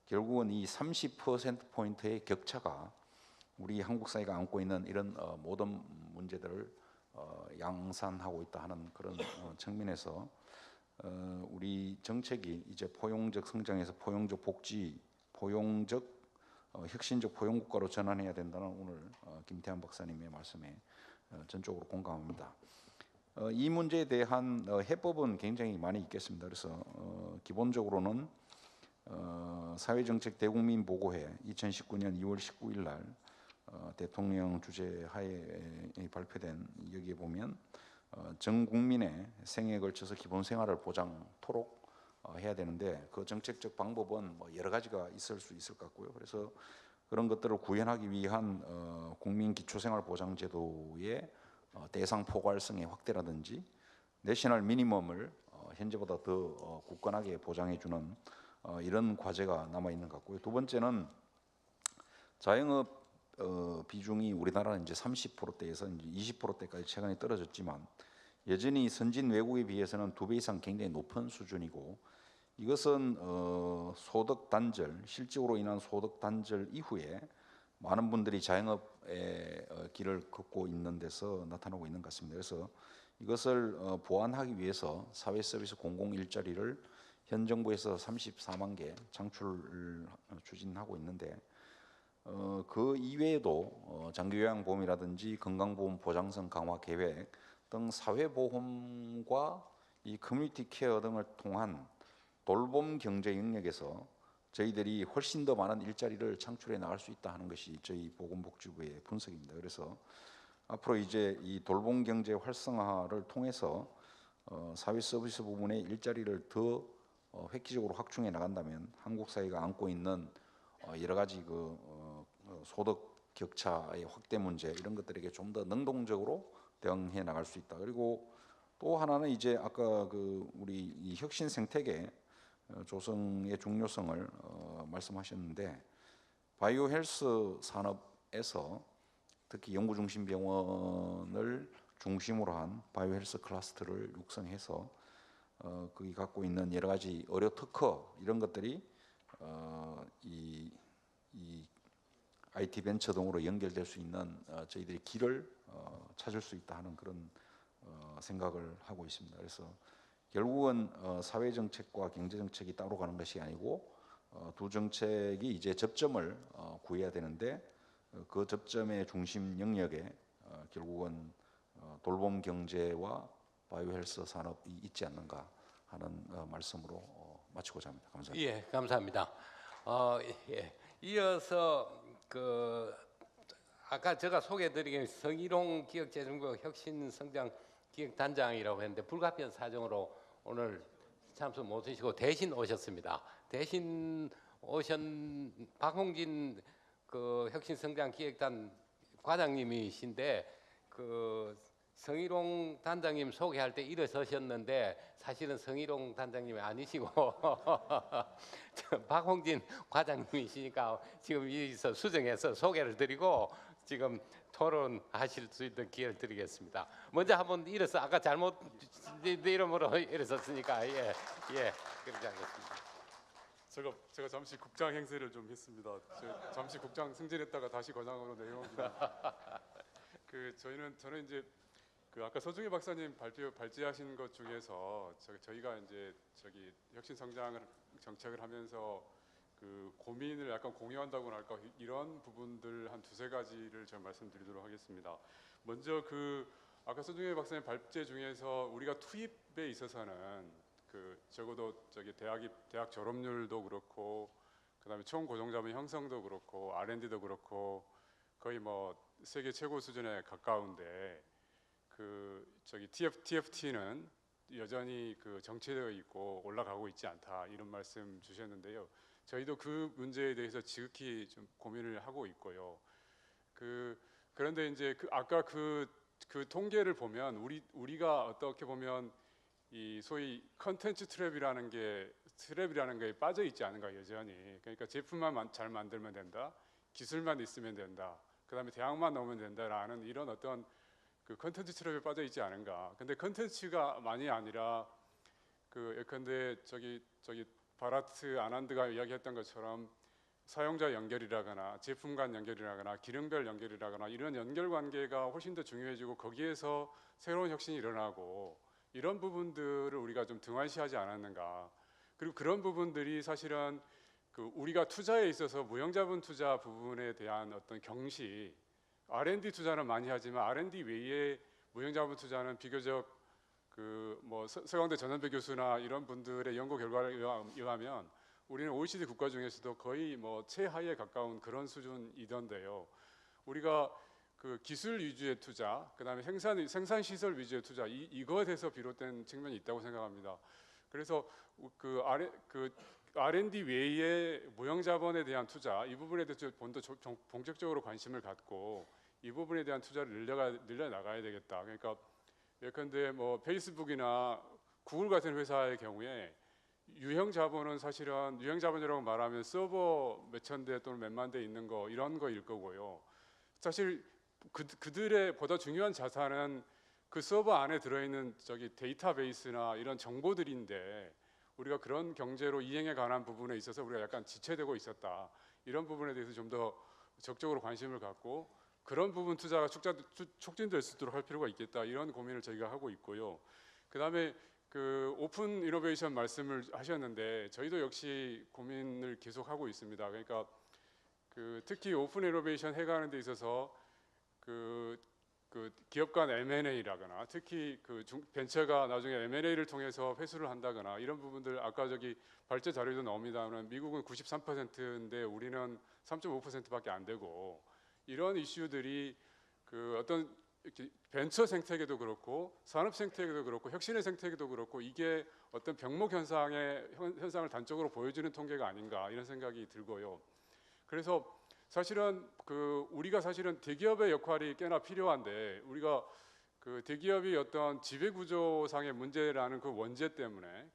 결국은 이 30% 포인트의 격차가 우리 한국 사회가 안고 있는 이런 모든 문제들을 양산하고 있다 하는 그런 측면에서 우리 정책이 이제 포용적 성장에서 포용적 복지, 혁신적 포용국가로 전환해야 된다는 오늘 김태환 박사님의 말씀에 전적으로 공감합니다. 이 문제에 대한 해법은 굉장히 많이 있겠습니다. 그래서 기본적으로는 사회정책 대국민 보고회 2019년 2월 19일 날 대통령 주재하에 발표된 여기에 보면 전 국민의 생애에 걸쳐서 기본 생활을 보장토록 해야 되는데 그 정책적 방법은 뭐 여러 가지가 있을 수 있을 것 같고요. 그래서 그런 것들을 구현하기 위한 국민 기초생활보장제도의 대상 포괄성의 확대라든지 내셔널 미니멈을 현재보다 더 굳건하게 보장해주는 이런 과제가 남아 있는 것 같고요. 두 번째는 자영업 비중이 우리나라는 이제 30%대에서 이제 20%대까지 최근에 떨어졌지만 여전히 선진 외국에 비해서는 2배 이상 굉장히 높은 수준이고 이것은 소득 단절, 실적으로 인한 소득 단절 이후에 많은 분들이 자영업의 길을 걷고 있는 데서 나타나고 있는 것 같습니다. 그래서 이것을 보완하기 위해서 사회 서비스 공공 일자리를 현 정부에서 34만 개 추진하고 있는데 그 이외에도 장기요양보험이라든지 건강보험 보장성 강화 계획 등 사회보험과 이 커뮤니티 케어 등을 통한 돌봄 경제 영역에서 저희들이 훨씬 더 많은 일자리를 창출해 나갈 수 있다 하는 것이 저희 보건복지부의 분석입니다. 그래서 앞으로 이제 이 돌봄 경제 활성화를 통해서 사회 서비스 부분의 일자리를 더 획기적으로 확충해 나간다면 한국 사회가 안고 있는 여러 가지 소득 격차의 확대 문제 이런 것들에게 좀 더 능동적으로 대응해 나갈 수 있다. 그리고 또 하나는 이제 아까 우리 이 혁신 생태계 조성의 중요성을 말씀하셨는데 바이오 헬스 산업에서 특히 연구 중심 병원을 중심으로 한 바이오 헬스 클러스터를 육성해서 거기 갖고 있는 여러 가지 의료 특허 이런 것들이 이 IT 벤처 등으로 연결될 수 있는 저희들이 길을 찾을 수 있다 하는 그런 생각을 하고 있습니다. 그래서 결국은 사회 정책과 경제 정책이 따로 가는 것이 아니고 두 정책이 이제 접점을 구해야 되는데 그 접점의 중심 영역에 결국은 돌봄 경제와 바이오 헬스 산업이 있지 않는가 하는 말씀으로 마치고자 합니다. 감사합니다. 예, 감사합니다. 예. 이어서 아까 제가 소개해드린 성희롱 기억재정부 혁신성장 기획단장이라고 했는데 불가피한 사정으로 오늘 참석 못하시고 대신 오셨습니다. 대신 오신 박홍진 혁신성장 기획단 과장님이신데 성희롱 단장님 소개할 때 일어서셨는데 사실은 성희롱 단장님이 아니시고 박홍진 과장님이시니까 지금 여기서 수정해서 소개를 드리고 지금 토론하실 수 있는 기회를 드리겠습니다. 먼저 한번 일어서 아까 잘못 내 이름으로 일어섰으니까 예 그렇게 하겠습니다. 제가 잠시 국장 행세를 좀 했습니다. 잠시 국장 승진했다가 다시 과장으로 내려옵니다. 저는 이제 아까 서중희 박사님 발제하신 것 중에서 저희가 이제 혁신 성장 정책을 하면서 고민을 약간 공유한다고나 할까 이런 부분들 한 두세 가지를 제가 말씀드리도록 하겠습니다. 먼저 아까 서중희 박사님 발제 중에서 우리가 투입에 있어서는 적어도 대학 졸업률도 그렇고 그다음에 총 고정자본 형성도 그렇고 R&D도 그렇고 거의 뭐 세계 최고 수준에 가까운데 저기 TFT는 여전히 정체되어 있고 올라가고 있지 않다 이런 말씀 주셨는데요. 저희도 그 문제에 대해서 지극히 좀 고민을 하고 있고요. 그런데 이제 아까 그 통계를 보면 우리가 어떻게 보면 이 소위 컨텐츠 트랩이라는 게 빠져 있지 않은가 여전히. 그러니까 제품만 잘 만들면 된다, 기술만 있으면 된다, 그다음에 대학만 나오면 된다라는 이런 어떤 컨텐츠 트랩에 빠져 있지 않은가. 근데 컨텐츠가 많이 아니라 예컨대 저기 바라트 아난드가 이야기했던 것처럼 사용자 연결이라거나 제품 간 연결이라거나 기능별 연결이라거나 이런 연결 관계가 훨씬 더 중요해지고 거기에서 새로운 혁신이 일어나고 이런 부분들을 우리가 좀 등한시하지 않았는가. 그리고 그런 부분들이 사실은 우리가 투자에 있어서 무형자본 투자 부분에 대한 어떤 경시, R&D 투자는 많이 하지만 R&D 외에 무형자본 투자는 비교적 서강대 전현배 교수나 이런 분들의 연구 결과에 의하면 우리는 OECD 국가 중에서도 거의 최하위에 가까운 그런 수준이던데요. 우리가 기술 위주의 투자, 그다음에 생산 시설 위주의 투자 이거에 대해서 비롯된 측면이 있다고 생각합니다. 그래서 R&D 외에 무형자본에 대한 투자 이 부분에 대해서 더 본격적으로 관심을 갖고 이 부분에 대한 투자를 늘려 나가야 되겠다. 그러니까 예컨대 페이스북이나 구글 같은 회사의 경우에 유형 자본은 사실은 유형 자본이라고 말하면 서버 몇천 대 또는 몇만 대 있는 거 이런 거일 거고요. 사실 그들의 보다 중요한 자산은 그 서버 안에 들어있는 데이터베이스나 이런 정보들인데 우리가 그런 경제로 이행에 관한 부분에 있어서 우리가 약간 지체되고 있었다. 이런 부분에 대해서 좀 더 적극적으로 관심을 갖고 그런 부분 투자가 촉진될 수 있도록 할 필요가 있겠다. 이런 고민을 저희가 하고 있고요. 그다음에 오픈 이노베이션 말씀을 하셨는데 저희도 역시 고민을 계속 하고 있습니다. 그러니까 특히 오픈 이노베이션 해가는 데 있어서 기업 간 M&A라거나 특히 벤처가 나중에 M&A를 통해서 회수를 한다거나 이런 부분들 아까 발제 자료도 나옵니다만 미국은 93%인데 우리는 3.5%밖에 안 되고 이런 이슈들이 어떤 벤처 생태계도 그렇고 산업 생태계도 그렇고 혁신의 생태계도 그렇고 이게 어떤 병목 현상을 단적으로 보여주는 통계가 아닌가 이런 생각이 들고요. 그래서 사실은 우리가 사실은 대기업의 역할이 꽤나 필요한데 우리가 대기업이 어떤 지배 구조상의 문제라는 원죄 때문에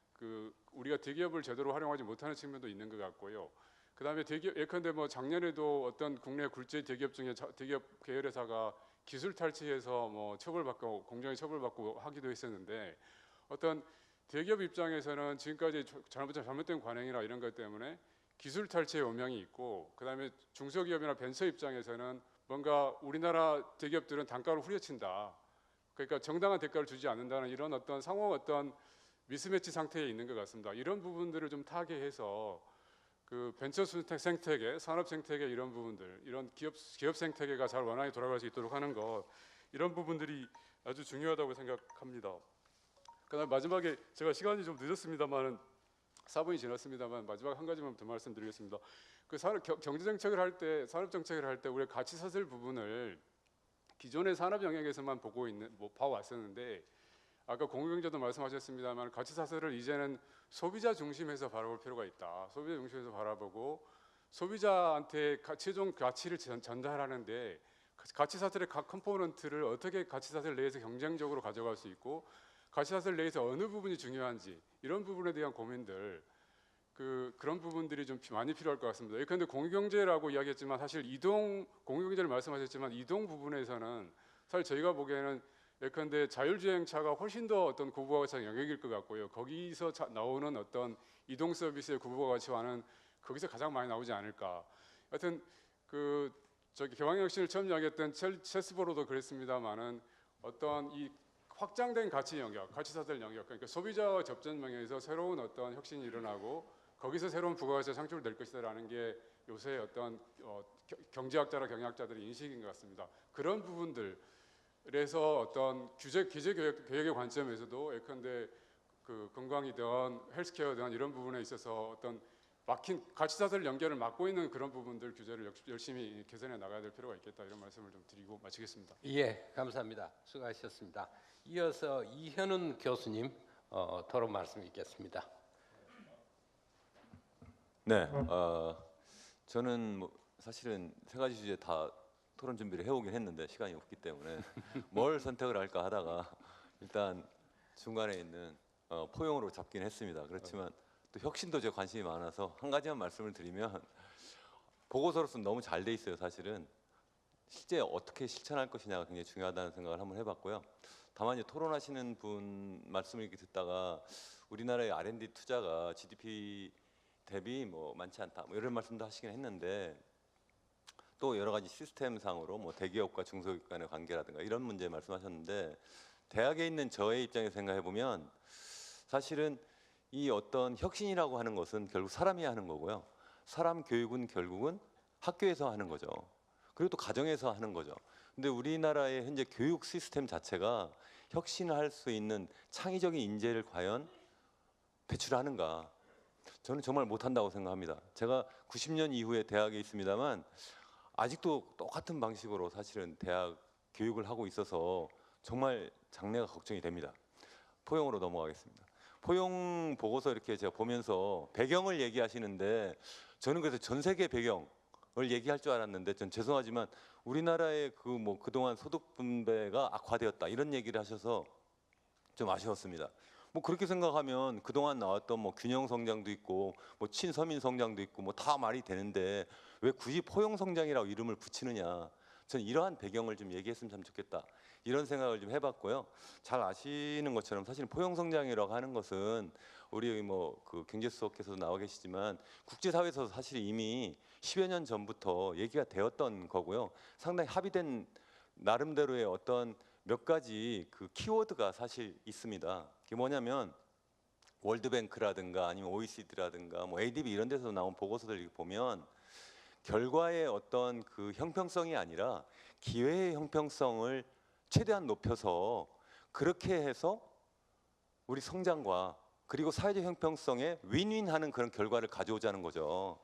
우리가 대기업을 제대로 활용하지 못하는 측면도 있는 것 같고요. 그다음에 예컨대 작년에도 어떤 국내 굴지 대기업 중에 대기업 계열회사가 기술 탈취해서 처벌받고 공정위 처벌받고 하기도 했었는데 어떤 대기업 입장에서는 지금까지 잘못된 관행이나 이런 것 때문에 기술 탈취의 오명이 있고 그다음에 중소기업이나 벤처 입장에서는 뭔가 우리나라 대기업들은 단가를 후려친다. 그러니까 정당한 대가를 주지 않는다는 이런 어떤 상호 어떤 미스매치 상태에 있는 것 같습니다. 이런 부분들을 좀 타개해서 벤처 생태계, 산업 생태계 이런 부분들, 이런 기업 생태계가 잘 원활히 돌아갈 수 있도록 하는 것 이런 부분들이 아주 중요하다고 생각합니다. 그다음 마지막에 제가 시간이 좀 늦었습니다만은 4분이 지났습니다만 마지막 한 가지만 더 말씀드리겠습니다. 경제 정책을 할 때, 산업 정책을 할 때 우리가 가치 사슬 부분을 기존의 산업 영역에서만 봐왔었는데 아까 공유경제도 말씀하셨습니다만 가치 사슬을 이제는 소비자 중심에서 바라볼 필요가 있다. 소비자 중심에서 바라보고 소비자한테 최종 가치를 전달하는데 가치 사슬의 각 컴포넌트를 어떻게 가치 사슬 내에서 경쟁적으로 가져갈 수 있고 가치 사슬 내에서 어느 부분이 중요한지 이런 부분에 대한 고민들 그런 부분들이 좀 많이 필요할 것 같습니다. 그런데 공유경제라고 이야기했지만 사실 공유경제를 말씀하셨지만 이동 부분에서는 사실 저희가 보기에는 예컨대 자율주행차가 훨씬 더 어떤 고부가가치한 영역일 것 같고요. 거기서 나오는 어떤 이동 서비스의 고부가가치와는 거기서 가장 많이 나오지 않을까. 하여튼 경항혁신을 처음 이야기했던 체스보로도 그랬습니다만은 어떤 이 확장된 가치 영역, 가치사슬 영역, 그러니까 소비자와 접전 방향에서 새로운 어떤 혁신이 일어나고 거기서 새로운 부가가치가 창출될 것이다라는 게 요새 어떤 경제학자나 경영학자들의 인식인 것 같습니다. 그런 부분들. 그래서 어떤 기재 교육의 관점에서도 예컨대 건강이든 헬스케어든 이런 부분에 있어서 어떤 막힌 가치자들 연결을 막고 있는 그런 부분들 규제를 열심히 개선해 나가야 될 필요가 있겠다 이런 말씀을 좀 드리고 마치겠습니다. 예, 감사합니다. 수고하셨습니다. 이어서 이현은 교수님 토론 말씀 있겠습니다. 네, 저는 뭐 사실은 세 가지 주제 다 토론 준비를 해오긴 했는데 시간이 없기 때문에 뭘 선택을 할까 하다가 일단 중간에 있는 포용으로 잡긴 했습니다. 그렇지만 또 혁신도 제 관심이 많아서 한 가지만 말씀을 드리면 보고서로서는 너무 잘 돼 있어요. 사실은 실제 어떻게 실천할 것이냐가 굉장히 중요하다는 생각을 한번 해봤고요. 다만 이제 토론하시는 분 말씀을 이렇게 듣다가 우리나라의 R&D 투자가 GDP 대비 뭐 많지 않다 뭐 이런 말씀도 하시긴 했는데 또 여러 가지 시스템상으로 뭐 대기업과 중소기업 간의 관계라든가 이런 문제 말씀하셨는데 대학에 있는 저의 입장에서 생각해 보면 사실은 이 어떤 혁신이라고 하는 것은 결국 사람이 하는 거고요. 사람 교육은 결국은 학교에서 하는 거죠. 그리고 또 가정에서 하는 거죠. 근데 우리나라의 현재 교육 시스템 자체가 혁신을 할 수 있는 창의적인 인재를 과연 배출하는가? 저는 정말 못한다고 생각합니다. 제가 90년 이후에 대학에 있습니다만 아직도 똑같은 방식으로 사실은 대학 교육을 하고 있어서 정말 장래가 걱정이 됩니다. 포용으로 넘어가겠습니다. 포용 보고서 이렇게 제가 보면서 배경을 얘기하시는데 저는 그래서 전 세계 배경을 얘기할 줄 알았는데 전 죄송하지만 우리나라의 그 뭐 그동안 소득 분배가 악화되었다 이런 얘기를 하셔서 좀 아쉬웠습니다. 뭐 그렇게 생각하면 그동안 나왔던 뭐 균형 성장도 있고 뭐 친서민 성장도 있고 뭐 다 말이 되는데 왜 굳이 포용 성장이라고 이름을 붙이느냐. 저는 이러한 배경을 좀 얘기했으면 참 좋겠다. 이런 생각을 좀 해봤고요. 잘 아시는 것처럼 사실 포용 성장이라고 하는 것은 우리 뭐 그 경제 수석께서도 나와 계시지만 국제사회에서 사실 이미 10여 년 전부터 얘기가 되었던 거고요. 상당히 합의된 나름대로의 어떤 몇 가지 그 키워드가 사실 있습니다. 그게 뭐냐면 월드뱅크라든가 아니면 OECD라든가 뭐 ADB 이런 데서 나온 보고서들 보면 결과의 어떤 그 형평성이 아니라 기회의 형평성을 최대한 높여서 그렇게 해서 우리 성장과 그리고 사회적 형평성에 윈윈하는 그런 결과를 가져오자는 거죠.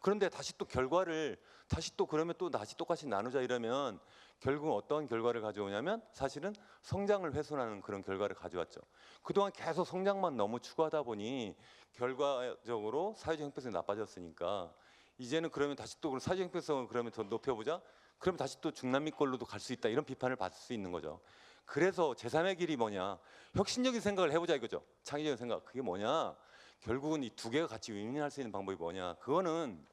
그런데 다시 또 결과를 다시 또 그러면 또 다시 똑같이 나누자 이러면 결국 어떤 결과를 가져오냐면 사실은 성장을 훼손하는 그런 결과를 가져왔죠. 그동안 계속 성장만 너무 추구하다 보니 결과적으로 사회적 형평성이 나빠졌으니까 이제는 그러면 다시 또 사회적 형평성을 그러면 더 높여보자. 그러면 다시 또 중남미권로도 갈 수 있다 이런 비판을 받을 수 있는 거죠. 그래서 제3의 길이 뭐냐? 혁신적인 생각을 해보자 이거죠. 창의적인 생각. 그게 뭐냐? 결국은 이 두 개가 같이 윈윈할 수 있는 방법이 뭐냐? 그거는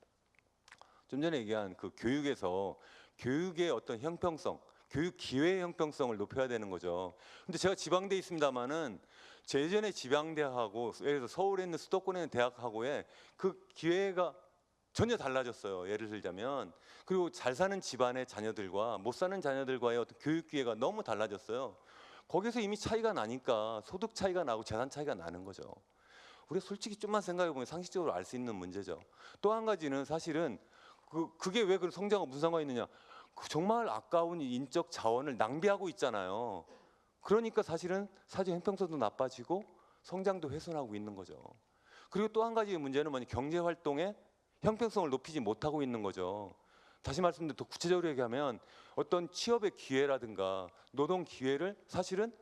좀 전에 얘기한 그 교육에서 교육의 어떤 형평성, 교육 기회의 형평성을 높여야 되는 거죠. 근데 제가 지방대에 있습니다만은 제 예전에 지방대하고 예를 들어 서울에 있는 수도권에 있는 대학하고의 그 기회가 전혀 달라졌어요. 예를 들자면 그리고 잘 사는 집안의 자녀들과 못 사는 자녀들과의 어떤 교육 기회가 너무 달라졌어요. 거기서 이미 차이가 나니까 소득 차이가 나고 재산 차이가 나는 거죠. 우리가 솔직히 좀만 생각해 보면 상식적으로 알 수 있는 문제죠. 또 한 가지는 사실은 그게 왜 그 성장과 무슨 상관이 있느냐? 정말 아까운 인적 자원을 낭비하고 있잖아요. 그러니까 사실은 사회적 형평성도 나빠지고 성장도 훼손하고 있는 거죠. 그리고 또 한 가지 문제는 뭐냐? 경제 활동에 형평성을 높이지 못하고 있는 거죠. 다시 말씀드리면 더 구체적으로 얘기하면 어떤 취업의 기회라든가 노동 기회를 사실은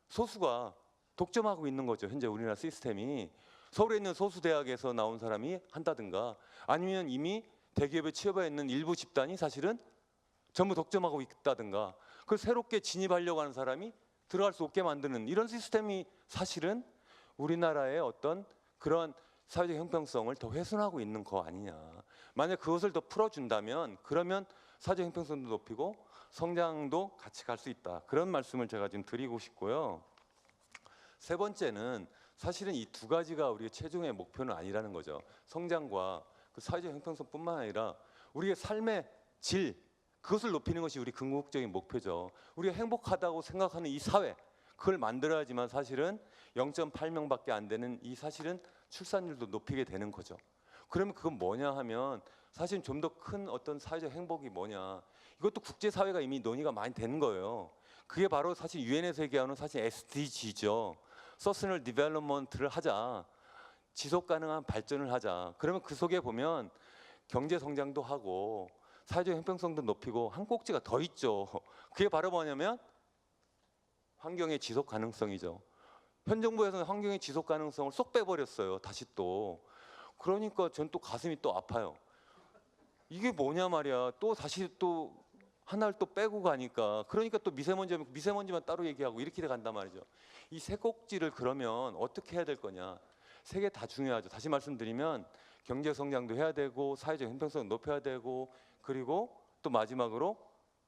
소수가 독점하고 있는 거죠. 현재 우리나라 시스템이 서울에 있는 소수 대학에서 나온 사람이 한다든가 아니면 이미 대기업에 취업해 있는 일부 집단이 사실은 전부 독점하고 있다든가 그걸 새롭게 진입하려고 하는 사람이 들어갈 수 없게 만드는 이런 시스템이 사실은 우리나라의 어떤 그런 사회적 형평성을 더 훼손하고 있는 거 아니냐. 만약 그것을 더 풀어준다면 그러면 사회적 형평성도 높이고 성장도 같이 갈 수 있다. 그런 말씀을 제가 지금 드리고 싶고요. 세 번째는 사실은 이 두 가지가 우리의 최종의 목표는 아니라는 거죠. 성장과 그 사회적 형평성뿐만 아니라 우리의 삶의 질 그것을 높이는 것이 우리 궁극적인 목표죠. 우리가 행복하다고 생각하는 이 사회 그걸 만들어야지만 사실은 0.8명밖에 안 되는 이 사실은 출산율도 높이게 되는 거죠. 그러면 그건 뭐냐 하면 사실 좀 더 큰 어떤 사회적 행복이 뭐냐. 이것도 국제사회가 이미 논의가 많이 되는 거예요. 그게 바로 사실 유엔에서 얘기하는 사실 SDG죠. 서스테이너블 디벨롭먼트를 하자. 지속 가능한 발전을 하자. 그러면 그 속에 보면 경제 성장도 하고 사회적 형평성도 높이고 한 꼭지가 더 있죠. 그게 바로 뭐냐면 환경의 지속 가능성이죠. 현 정부에서는 환경의 지속 가능성을 쏙 빼버렸어요. 다시 또. 그러니까 전 또 가슴이 또 아파요. 이게 뭐냐 말이야. 또 다시 또 하나를 또 빼고 가니까 그러니까 또 미세먼지만 따로 얘기하고 이렇게 돼 간단 말이죠. 이 세 꼭지를 그러면 어떻게 해야 될 거냐. 세 개 다 중요하죠. 다시 말씀드리면 경제 성장도 해야 되고 사회적 형평성을 높여야 되고 그리고 또 마지막으로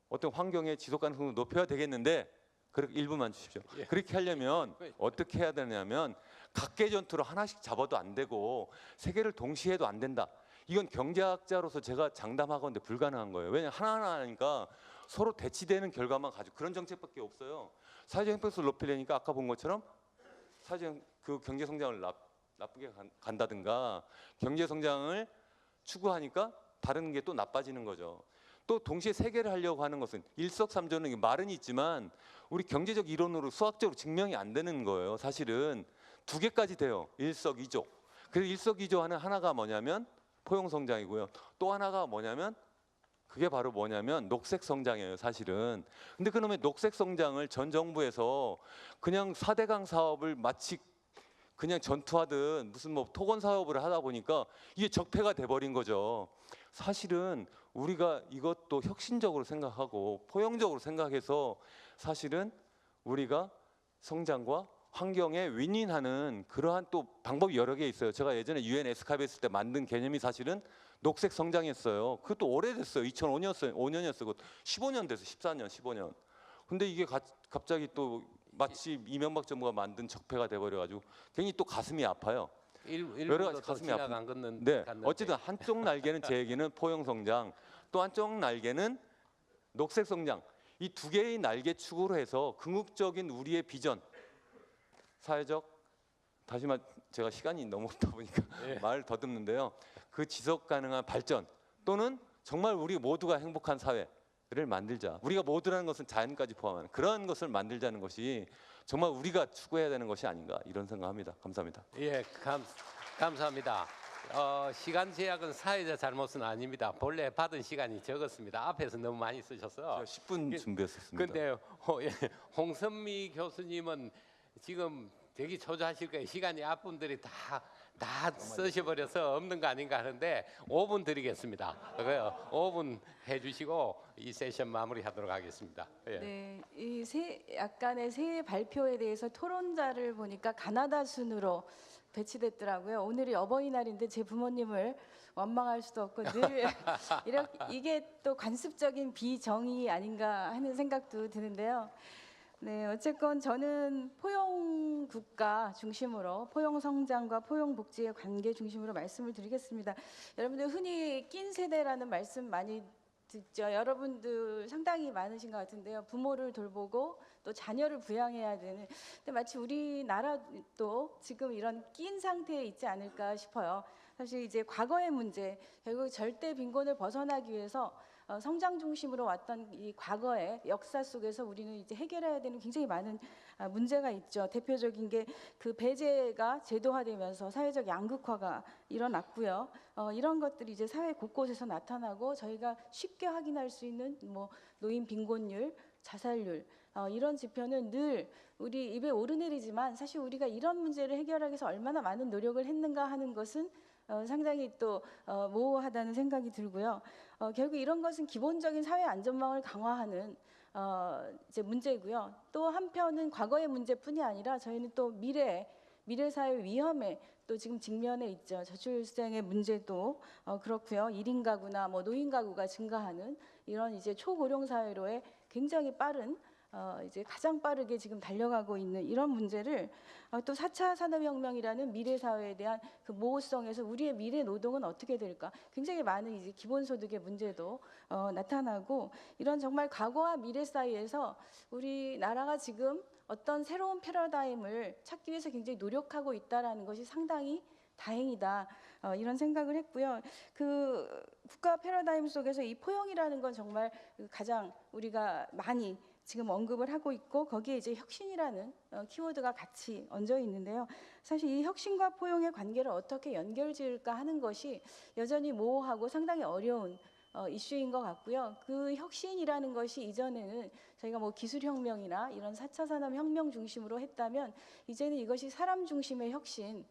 어떤 환경의 지속 가능성도 높여야 되겠는데 그렇게 1분만 주십시오. 예. 그렇게 하려면 어떻게 해야 되냐면 각계 전투로 하나씩 잡아도 안 되고 세 개를 동시에 해도 안 된다. 이건 경제학자로서 제가 장담하건대 불가능한 거예요. 왜냐하면 하나하나 하니까 서로 대치되는 결과만 가지고 그런 정책밖에 없어요. 사회적 형평성을 높이려니까 아까 본 것처럼 사회적 그 경제 성장을 나쁘게 간다든가 경제 성장을 추구하니까 다른 게 또 나빠지는 거죠. 또 동시에 세 개를 하려고 하는 것은 일석삼조는 말은 있지만 우리 경제적 이론으로 수학적으로 증명이 안 되는 거예요. 사실은 두 개까지 돼요. 일석이조. 그래서 일석이조 하나가 뭐냐면 포용 성장이고요. 또 하나가 뭐냐면 그게 바로 뭐냐면 녹색 성장이에요. 사실은. 근데 그놈의 녹색 성장을 전 정부에서 그냥 4대강 사업을 마치 그냥 전투하듯 무슨 뭐 토건 사업을 하다 보니까 이게 적폐가 돼버린 거죠. 사실은 우리가 이것도 혁신적으로 생각하고 포용적으로 생각해서 사실은 우리가 성장과 환경에 윈윈하는 그러한 또 방법이 여러 개 있어요. 제가 예전에 UN 에스카베 했을 때 만든 개념이 사실은 녹색 성장이었어요. 그것도 오래됐어요. 2005년이었어요. 15년 됐어요. 14년, 15년. 근데 이게 갑자기 또 마치 이명박 정부가 만든 적폐가 돼버려가지고 굉장히 또 가슴이 아파요. 여러 가지 가슴이 지나간 건 네, 갔는데. 어쨌든 한쪽 날개는 제 얘기는 포용 성장, 또 한쪽 날개는 녹색 성장. 이 두 개의 날개 축으로 해서 궁극적인 우리의 비전, 사회적 다시 말 제가 시간이 너무 없다 보니까 예. 말을 더듬는데요. 그 지속 가능한 발전 또는 정말 우리 모두가 행복한 사회를 만들자. 우리가 모두라는 것은 자연까지 포함하는 그런 것을 만들자는 것이 정말 우리가 추구해야 되는 것이 아닌가 이런 생각합니다. 감사합니다. 예, 감사합니다. 시간 제약은 사회자 잘못은 아닙니다. 본래 받은 시간이 적었습니다. 앞에서 너무 많이 쓰셔서. 제가 10분 준비했었습니다. 근데 홍선미 교수님은 지금 되게 초조하실 거예요. 시간이 앞분들이 다 쓰셔버려서 없는 거 아닌가 하는데 5분 드리겠습니다. 5분 해주시고 이 세션 마무리하도록 하겠습니다. 예. 네, 이 약간의 새해 발표에 대해서 토론자를 보니까 가나다 순으로 배치됐더라고요. 오늘이 어버이날인데 제 부모님을 원망할 수도 없고 늘 이게 또 관습적인 비정의 아닌가 하는 생각도 드는데요. 네, 어쨌건 저는 포용 국가 중심으로 포용 성장과 포용 복지의 관계 중심으로 말씀을 드리겠습니다. 여러분들 흔히 낀 세대라는 말씀 많이 듣죠. 여러분들 상당히 많으신 것 같은데요. 부모를 돌보고 또 자녀를 부양해야 되는. 근데 마치 우리나라도 지금 이런 낀 상태에 있지 않을까 싶어요. 사실 이제 과거의 문제, 결국 절대 빈곤을 벗어나기 위해서 성장 중심으로 왔던 이 과거의 역사 속에서 우리는 이제 해결해야 되는 굉장히 많은 문제가 있죠. 대표적인 게 그 배제가 제도화되면서 사회적 양극화가 일어났고요. 이런 것들이 이제 사회 곳곳에서 나타나고 저희가 쉽게 확인할 수 있는 뭐 노인 빈곤율, 자살률 이런 지표는 늘 우리 입에 오르내리지만 사실 우리가 이런 문제를 해결하기 위해서 얼마나 많은 노력을 했는가 하는 것은 상당히 또 모호하다는 생각이 들고요. 결국 이런 것은 기본적인 사회 안전망을 강화하는 이제 문제고요. 또 한편은 과거의 문제뿐이 아니라 저희는 또 미래 사회 위험에 또 지금 직면해 있죠. 저출생의 문제도 그렇고요. 1인 가구나 뭐 노인 가구가 증가하는 이런 이제 초고령 사회로의 굉장히 빠른 이제 가장 빠르게 지금 달려가고 있는 이런 문제를 또 4차 산업혁명이라는 미래 사회에 대한 그 모호성에서 우리의 미래 노동은 어떻게 될까? 굉장히 많은 이제 기본소득의 문제도 나타나고 이런 정말 과거와 미래 사이에서 우리나라가 지금 어떤 새로운 패러다임을 찾기 위해서 굉장히 노력하고 있다라는 것이 상당히 다행이다 이런 생각을 했고요. 그 국가 패러다임 속에서 이 포용이라는 건 정말 가장 우리가 많이 지금 언급을 하고 있고 거기에 이제 혁신이라는 키워드가 같이 얹어 있는데요. 사실 이 혁신과 포용의 관계를 어떻게 연결지을까 하는 것이 여전히 모호하고 상당히 어려운 이슈인 것 같고요. 그 혁신이라는 것이 이전에는 저희가 뭐 기술혁명이나 이런 4차 산업혁명 중심으로 했다면 이제는 이것이 사람 중심의 혁신,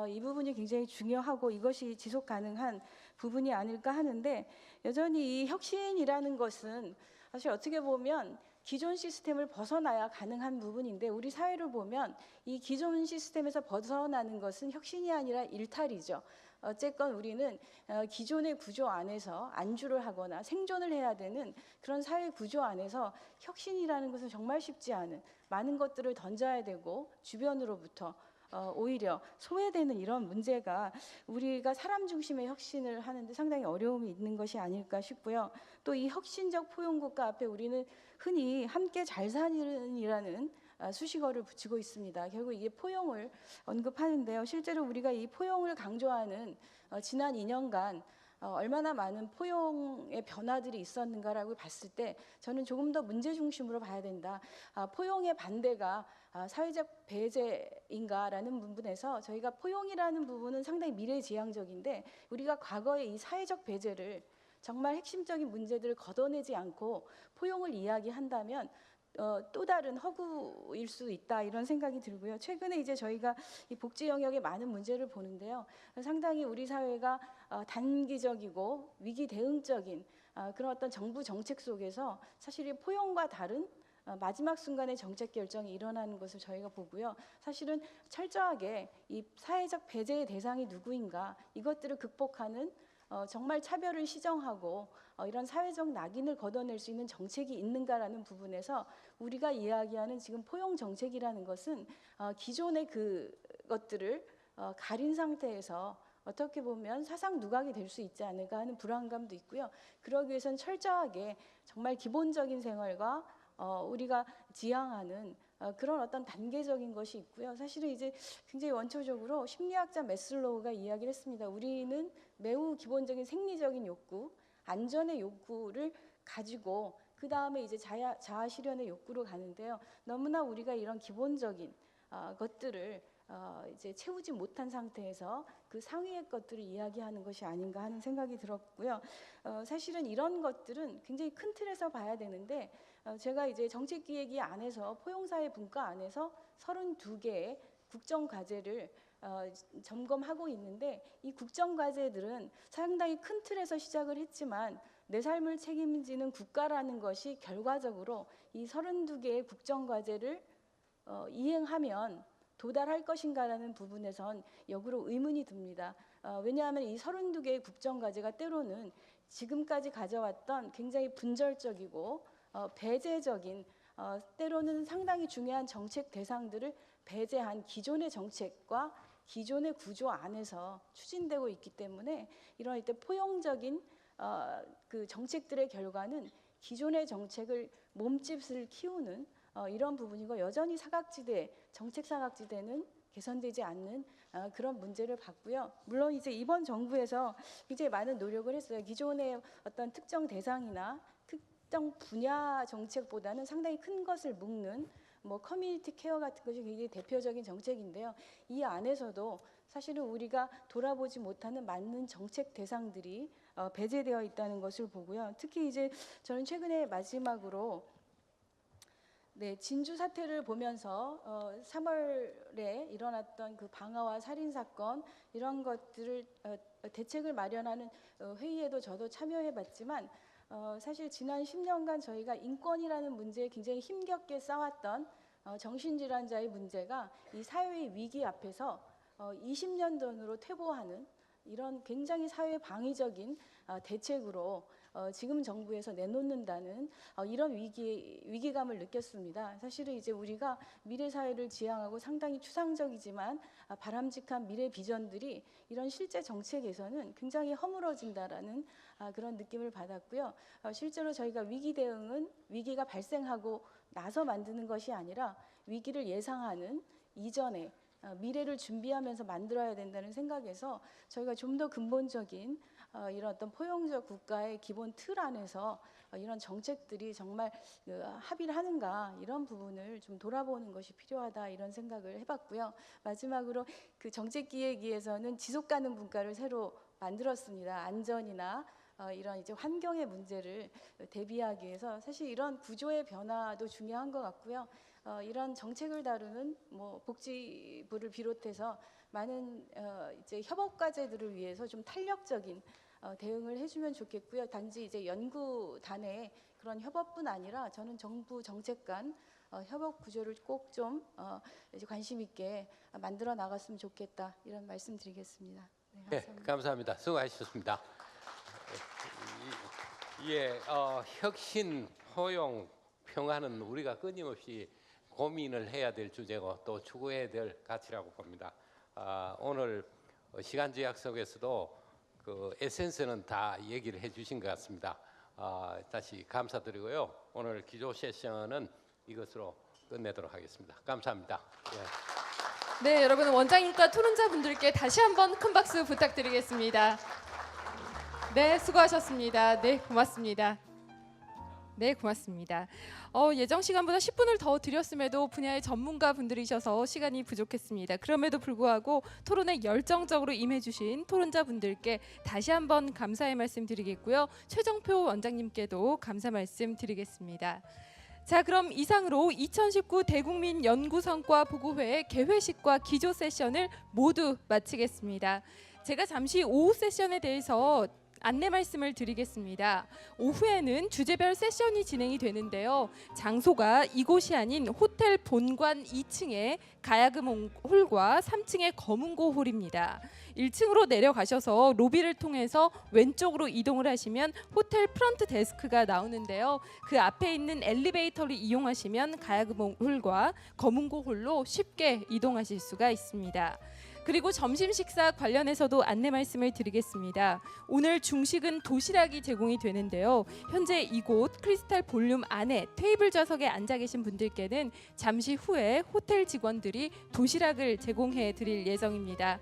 이 부분이 굉장히 중요하고 이것이 지속 가능한 부분이 아닐까 하는데 여전히 이 혁신이라는 것은 사실 어떻게 보면 기존 시스템을 벗어나야 가능한 부분인데 우리 사회를 보면 이 기존 시스템에서 벗어나는 것은 혁신이 아니라 일탈이죠. 어쨌건 우리는 기존의 구조 안에서 안주를 하거나 생존을 해야 되는 그런 사회 구조 안에서 혁신이라는 것은 정말 쉽지 않은 많은 것들을 던져야 되고 주변으로부터 오히려 소외되는 이런 문제가 우리가 사람 중심의 혁신을 하는데 상당히 어려움이 있는 것이 아닐까 싶고요. 또 이 혁신적 포용국가 앞에 우리는 흔히 함께 잘 사는이라는 수식어를 붙이고 있습니다. 결국 이게 포용을 언급하는데요. 실제로 우리가 이 포용을 강조하는 지난 2년간 얼마나 많은 포용의 변화들이 있었는가라고 봤을 때 저는 조금 더 문제 중심으로 봐야 된다. 포용의 반대가 사회적 배제인가라는 부분에서 저희가 포용이라는 부분은 상당히 미래지향적인데 우리가 과거에 이 사회적 배제를 정말 핵심적인 문제들을 걷어내지 않고 포용을 이야기한다면 또 다른 허구일 수 있다 이런 생각이 들고요. 최근에 이제 저희가 이 복지 영역에 많은 문제를 보는데요. 상당히 우리 사회가 단기적이고 위기 대응적인 그런 어떤 정부 정책 속에서 사실 이 포용과 다른 마지막 순간에 정책 결정이 일어나는 것을 저희가 보고요. 사실은 철저하게 이 사회적 배제의 대상이 누구인가 이것들을 극복하는 정말 차별을 시정하고 이런 사회적 낙인을 걷어낼 수 있는 정책이 있는가라는 부분에서 우리가 이야기하는 지금 포용 정책이라는 것은 기존의 그것들을 가린 상태에서 어떻게 보면 사상 누각이 될 수 있지 않을까 하는 불안감도 있고요. 그러기 위해서는 철저하게 정말 기본적인 생활과 우리가 지향하는 그런 어떤 단계적인 것이 있고요. 사실은 이제 굉장히 원초적으로 심리학자 매슬로우가 이야기를 했습니다. 우리는 매우 기본적인 생리적인 욕구, 안전의 욕구를 가지고 그 다음에 이제 자아 실현의 욕구로 가는데요. 너무나 우리가 이런 기본적인 것들을 이제 채우지 못한 상태에서 그 상위의 것들을 이야기하는 것이 아닌가 하는 생각이 들었고요. 사실은 이런 것들은 굉장히 큰 틀에서 봐야 되는데 제가 이제 정책기획위 안에서 포용사회 분과 안에서 32개의 국정과제를 점검하고 있는데 이 국정과제들은 상당히 큰 틀에서 시작을 했지만 내 삶을 책임지는 국가라는 것이 결과적으로 이 32개의 국정과제를 이행하면 도달할 것인가라는 부분에선 역으로 의문이 듭니다. 왜냐하면 이 32개의 국정과제가 때로는 지금까지 가져왔던 굉장히 분절적이고 배제적인 때로는 상당히 중요한 정책 대상들을 배제한 기존의 정책과 기존의 구조 안에서 추진되고 있기 때문에 이런 이때 포용적인 그 정책들의 결과는 기존의 정책을 몸집을 키우는 이런 부분이고 여전히 사각지대, 정책 사각지대는 개선되지 않는 그런 문제를 봤고요. 물론 이제 이번 정부에서 굉장히 많은 노력을 했어요. 기존의 어떤 특정 대상이나 특정 분야 정책보다는 상당히 큰 것을 묶는 뭐 커뮤니티 케어 같은 것이 굉장히 대표적인 정책인데요. 이 안에서도 사실은 우리가 돌아보지 못하는 많은 정책 대상들이 배제되어 있다는 것을 보고요. 특히 이제 저는 최근에 마지막으로 진주 사태를 보면서 3월에 일어났던 그 방화와 살인 사건 이런 것들을 대책을 마련하는 회의에도 저도 참여해봤지만 사실 지난 10년간 저희가 인권이라는 문제에 굉장히 힘겹게 싸웠던 정신질환자의 문제가 이 사회의 위기 앞에서 20년 전으로 퇴보하는 이런 굉장히 사회 방위적인 대책으로 지금 정부에서 내놓는다는 이런 위기감을 느꼈습니다. 사실은 이제 우리가 미래 사회를 지향하고 상당히 추상적이지만 바람직한 미래 비전들이 이런 실제 정책에서는 굉장히 허물어진다라는 그런 느낌을 받았고요. 실제로 저희가 위기 대응은 위기가 발생하고 나서 만드는 것이 아니라 위기를 예상하는 이전에 미래를 준비하면서 만들어야 된다는 생각에서 저희가 좀 더 근본적인 이런 어떤 포용적 국가의 기본 틀 안에서 이런 정책들이 정말 합의를 하는가 이런 부분을 좀 돌아보는 것이 필요하다 이런 생각을 해봤고요. 마지막으로 그 정책기획위에서는 지속가능 분과를 새로 만들었습니다. 안전이나 이런 이제 환경의 문제를 대비하기 위해서 사실 이런 구조의 변화도 중요한 것 같고요. 이런 정책을 다루는 뭐 복지부를 비롯해서 많은 이제 협업 과제들을 위해서 좀 탄력적인 대응을 해주면 좋겠고요. 단지 이제 연구단의 그런 협업뿐 아니라 저는 정부 정책 간 협업 구조를 꼭 좀 이제 관심 있게 만들어 나갔으면 좋겠다 이런 말씀드리겠습니다. 네, 감사합니다. 감사합니다. 수고하셨습니다. 예, 혁신, 포용, 평화는 우리가 끊임없이 고민을 해야 될 주제고 또 추구해야 될 가치라고 봅니다. 오늘 시간 제약 속에서도 그 에센스는 다 얘기를 해주신 것 같습니다. 다시 감사드리고요. 오늘 기조 세션은 이것으로 끝내도록 하겠습니다. 감사합니다. 예. 네, 여러분 원장님과 토론자분들께 다시 한번 큰 박수 부탁드리겠습니다. 네, 수고하셨습니다. 네, 고맙습니다. 네, 고맙습니다. 예정 시간보다 10분을 더 드렸음에도 분야의 전문가 분들이셔서 시간이 부족했습니다. 그럼에도 불구하고 토론에 열정적으로 임해주신 토론자분들께 다시 한번 감사의 말씀 드리겠고요. 최정표 원장님께도 감사 말씀 드리겠습니다. 자, 그럼 이상으로 2019 대국민 연구성과 보고회 개회식과 기조 세션을 모두 마치겠습니다. 제가 잠시 오후 세션에 대해서 안내 말씀을 드리겠습니다. 오후에는 주제별 세션이 진행이 되는데요. 장소가 이곳이 아닌 호텔 본관 2층의 가야금 홀과 3층의 검은고 홀입니다. 1층으로 내려가셔서 로비를 통해서 왼쪽으로 이동을 하시면 호텔 프런트 데스크가 나오는데요. 그 앞에 있는 엘리베이터를 이용하시면 가야금 홀과 검은고 홀로 쉽게 이동하실 수가 있습니다. 그리고 점심 식사 관련해서도 안내 말씀을 드리겠습니다. 오늘 중식은 도시락이 제공이 되는데요. 현재 이곳 크리스탈 볼륨 안에 테이블 좌석에 앉아 계신 분들께는 잠시 후에 호텔 직원들이 도시락을 제공해 드릴 예정입니다.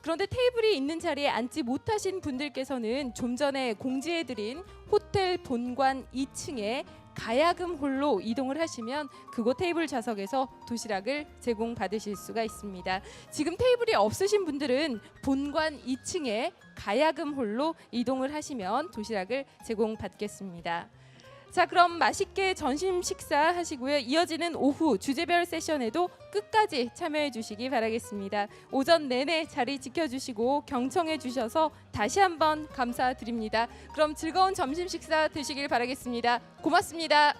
그런데 테이블이 있는 자리에 앉지 못하신 분들께서는 좀 전에 공지해 드린 호텔 본관 2층에 가야금 홀로 이동을 하시면 그곳 테이블 좌석에서 도시락을 제공받으실 수가 있습니다. 지금 테이블이 없으신 분들은 본관 2층에 가야금 홀로 이동을 하시면 도시락을 제공받겠습니다. 자, 그럼 맛있게 점심 식사하시고요. 이어지는 오후 주제별 세션에도 끝까지 참여해 주시기 바라겠습니다. 오전 내내 자리 지켜주시고 경청해 주셔서 다시 한번 감사드립니다. 그럼 즐거운 점심 식사 되시길 바라겠습니다. 고맙습니다.